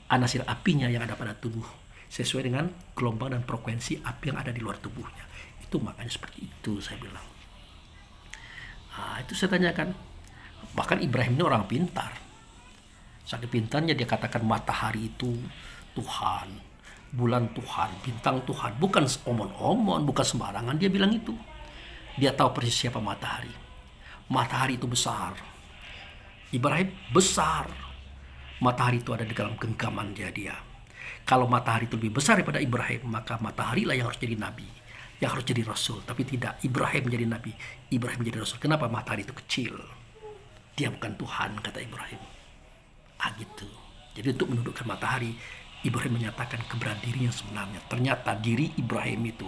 anasir apinya yang ada pada tubuh sesuai dengan gelombang dan frekuensi api yang ada di luar tubuhnya. Itu makanya seperti itu saya bilang. Itu saya tanyakan. Bahkan Ibrahim ini orang pintar. Saking pintarnya dia katakan matahari itu Tuhan, bulan Tuhan, bintang Tuhan. Bukan omon-omon, bukan sembarangan dia bilang itu. Dia tahu persis siapa matahari. Matahari itu besar. Ibrahim besar. Matahari itu ada di dalam genggaman dia. Kalau matahari itu lebih besar daripada Ibrahim, maka matahari lah yang harus jadi nabi, yang harus jadi rasul. Tapi tidak, Ibrahim menjadi nabi, Ibrahim menjadi rasul. Kenapa? Matahari itu kecil. Dia bukan Tuhan, kata Ibrahim. Gitu. Jadi untuk menundukkan matahari, Ibrahim menyatakan keberadaan dirinya sebenarnya. Ternyata diri Ibrahim itu,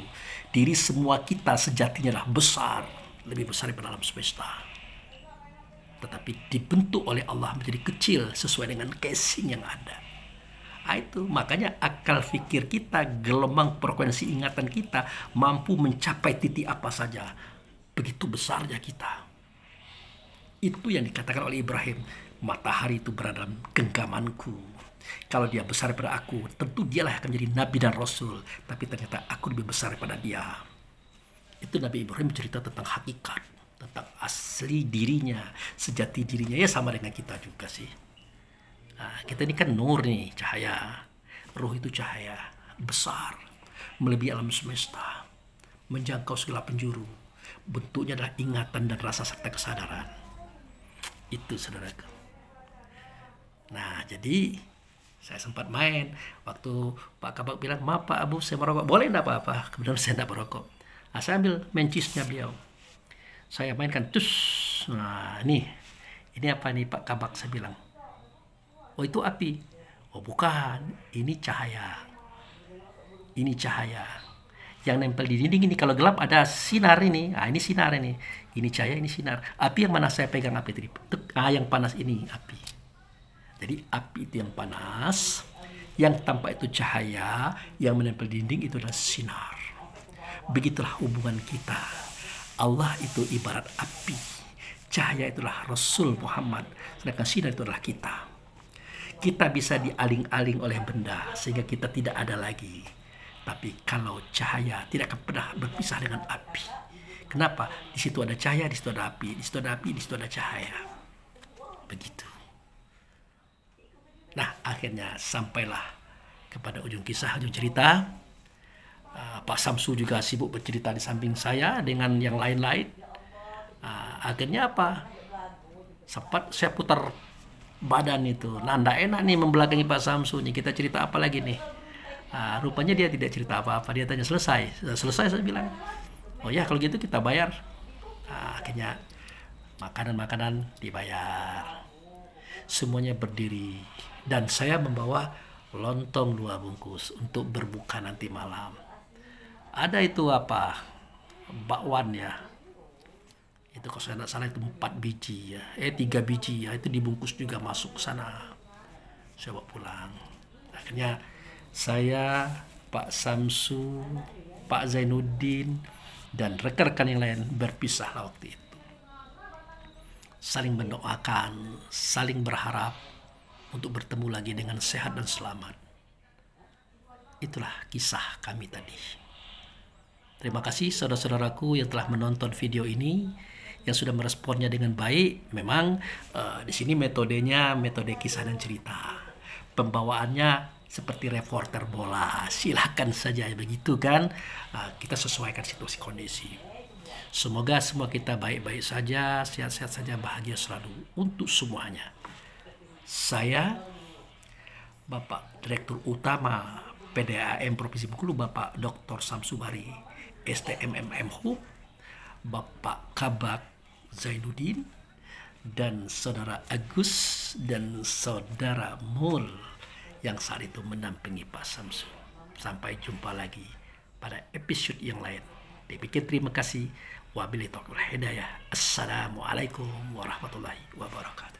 diri semua kita sejatinya adalah besar, lebih besar daripada alam semesta. Tetapi dibentuk oleh Allah menjadi kecil sesuai dengan casing yang ada. Itu makanya akal fikir kita, gelombang frekuensi ingatan kita mampu mencapai titik apa saja. Begitu besarnya kita. Itu yang dikatakan oleh Ibrahim. Matahari itu berada dalam genggamanku. Kalau dia besar daripada aku, tentu dialah yang akan menjadi nabi dan rasul. Tapi ternyata aku lebih besar daripada dia. Itu Nabi Ibrahim cerita tentang hakikat, tentang asli dirinya, sejati dirinya. Ya sama dengan kita juga sih. Kita ini kan nur nih, cahaya. Ruh itu cahaya, besar, melebihi alam semesta, menjangkau segala penjuru. Bentuknya adalah ingatan dan rasa serta kesadaran. Itu saudaraku. Nah, jadi saya sempat main waktu Pak Kabak bilang, maaf Pak Abu, saya merokok. Boleh enggak apa-apa? Kemudian saya enggak merokok. Saya ambil mencisnya beliau. Saya mainkan, tus. Nah, ini apa nih Pak Kabak, saya bilang. Oh, itu api. Oh, bukan. Ini cahaya. Ini cahaya. Yang nempel di dinding ini, kalau gelap ada sinar ini. Ini sinar ini. Ini cahaya, ini sinar. Api yang mana saya pegang api tadi? Yang panas ini api. Jadi api itu yang panas, yang tampak itu cahaya, yang menempel dinding itu adalah sinar. Begitulah hubungan kita. Allah itu ibarat api, cahaya itulah Rasul Muhammad, sedangkan sinar itu adalah kita. Kita bisa dialing-aling oleh benda sehingga kita tidak ada lagi. Tapi kalau cahaya tidak akan pernah berpisah dengan api. Kenapa? Di situ ada cahaya, di situ ada api, di situ ada api, di situ ada cahaya. Begitu. Nah, akhirnya sampailah kepada ujung kisah, ujung cerita. Pak Samsu juga sibuk bercerita di samping saya dengan yang lain-lain. Akhirnya apa? Sempat saya putar badan itu. Nah, enggak enak nih membelakangi Pak Samsu nih. Kita cerita apa lagi nih? Rupanya dia tidak cerita apa-apa. Dia tanya selesai. Selesai, saya bilang. Oh ya, kalau gitu kita bayar. Akhirnya makanan-makanan dibayar. Semuanya berdiri. Dan saya membawa lontong 2 bungkus untuk berbuka nanti malam. Ada itu apa? Bakwan ya. Itu kalau saya tidak salah itu 4 biji ya. 3 biji ya. Itu dibungkus juga masuk ke sana. Saya bawa pulang. Akhirnya saya, Pak Samsu, Pak Zainuddin, dan rekan-rekan yang lain berpisah waktu itu. Saling mendoakan, saling berharap untuk bertemu lagi dengan sehat dan selamat. Itulah kisah kami tadi. Terima kasih saudara-saudaraku yang telah menonton video ini, yang sudah meresponnya dengan baik. Memang di sini metodenya metode kisah dan cerita. Pembawaannya seperti reporter bola. Silakan saja begitu kan. Kita sesuaikan situasi kondisi. Semoga semua kita baik-baik saja, sehat-sehat saja, bahagia selalu untuk semuanya. Saya, Bapak Direktur Utama PDAM Provinsi Bengkulu, Bapak Dr. Samsu Bari, STMMM HUB, Bapak Kabak Zainuddin, dan Saudara Agus dan Saudara Mul yang saat itu mendampingi Pak Samsul. Sampai jumpa lagi pada episode yang lain. Demikian terima kasih. Wabillahi taufiq wal hidayah. Assalamualaikum warahmatullahi wabarakatuh.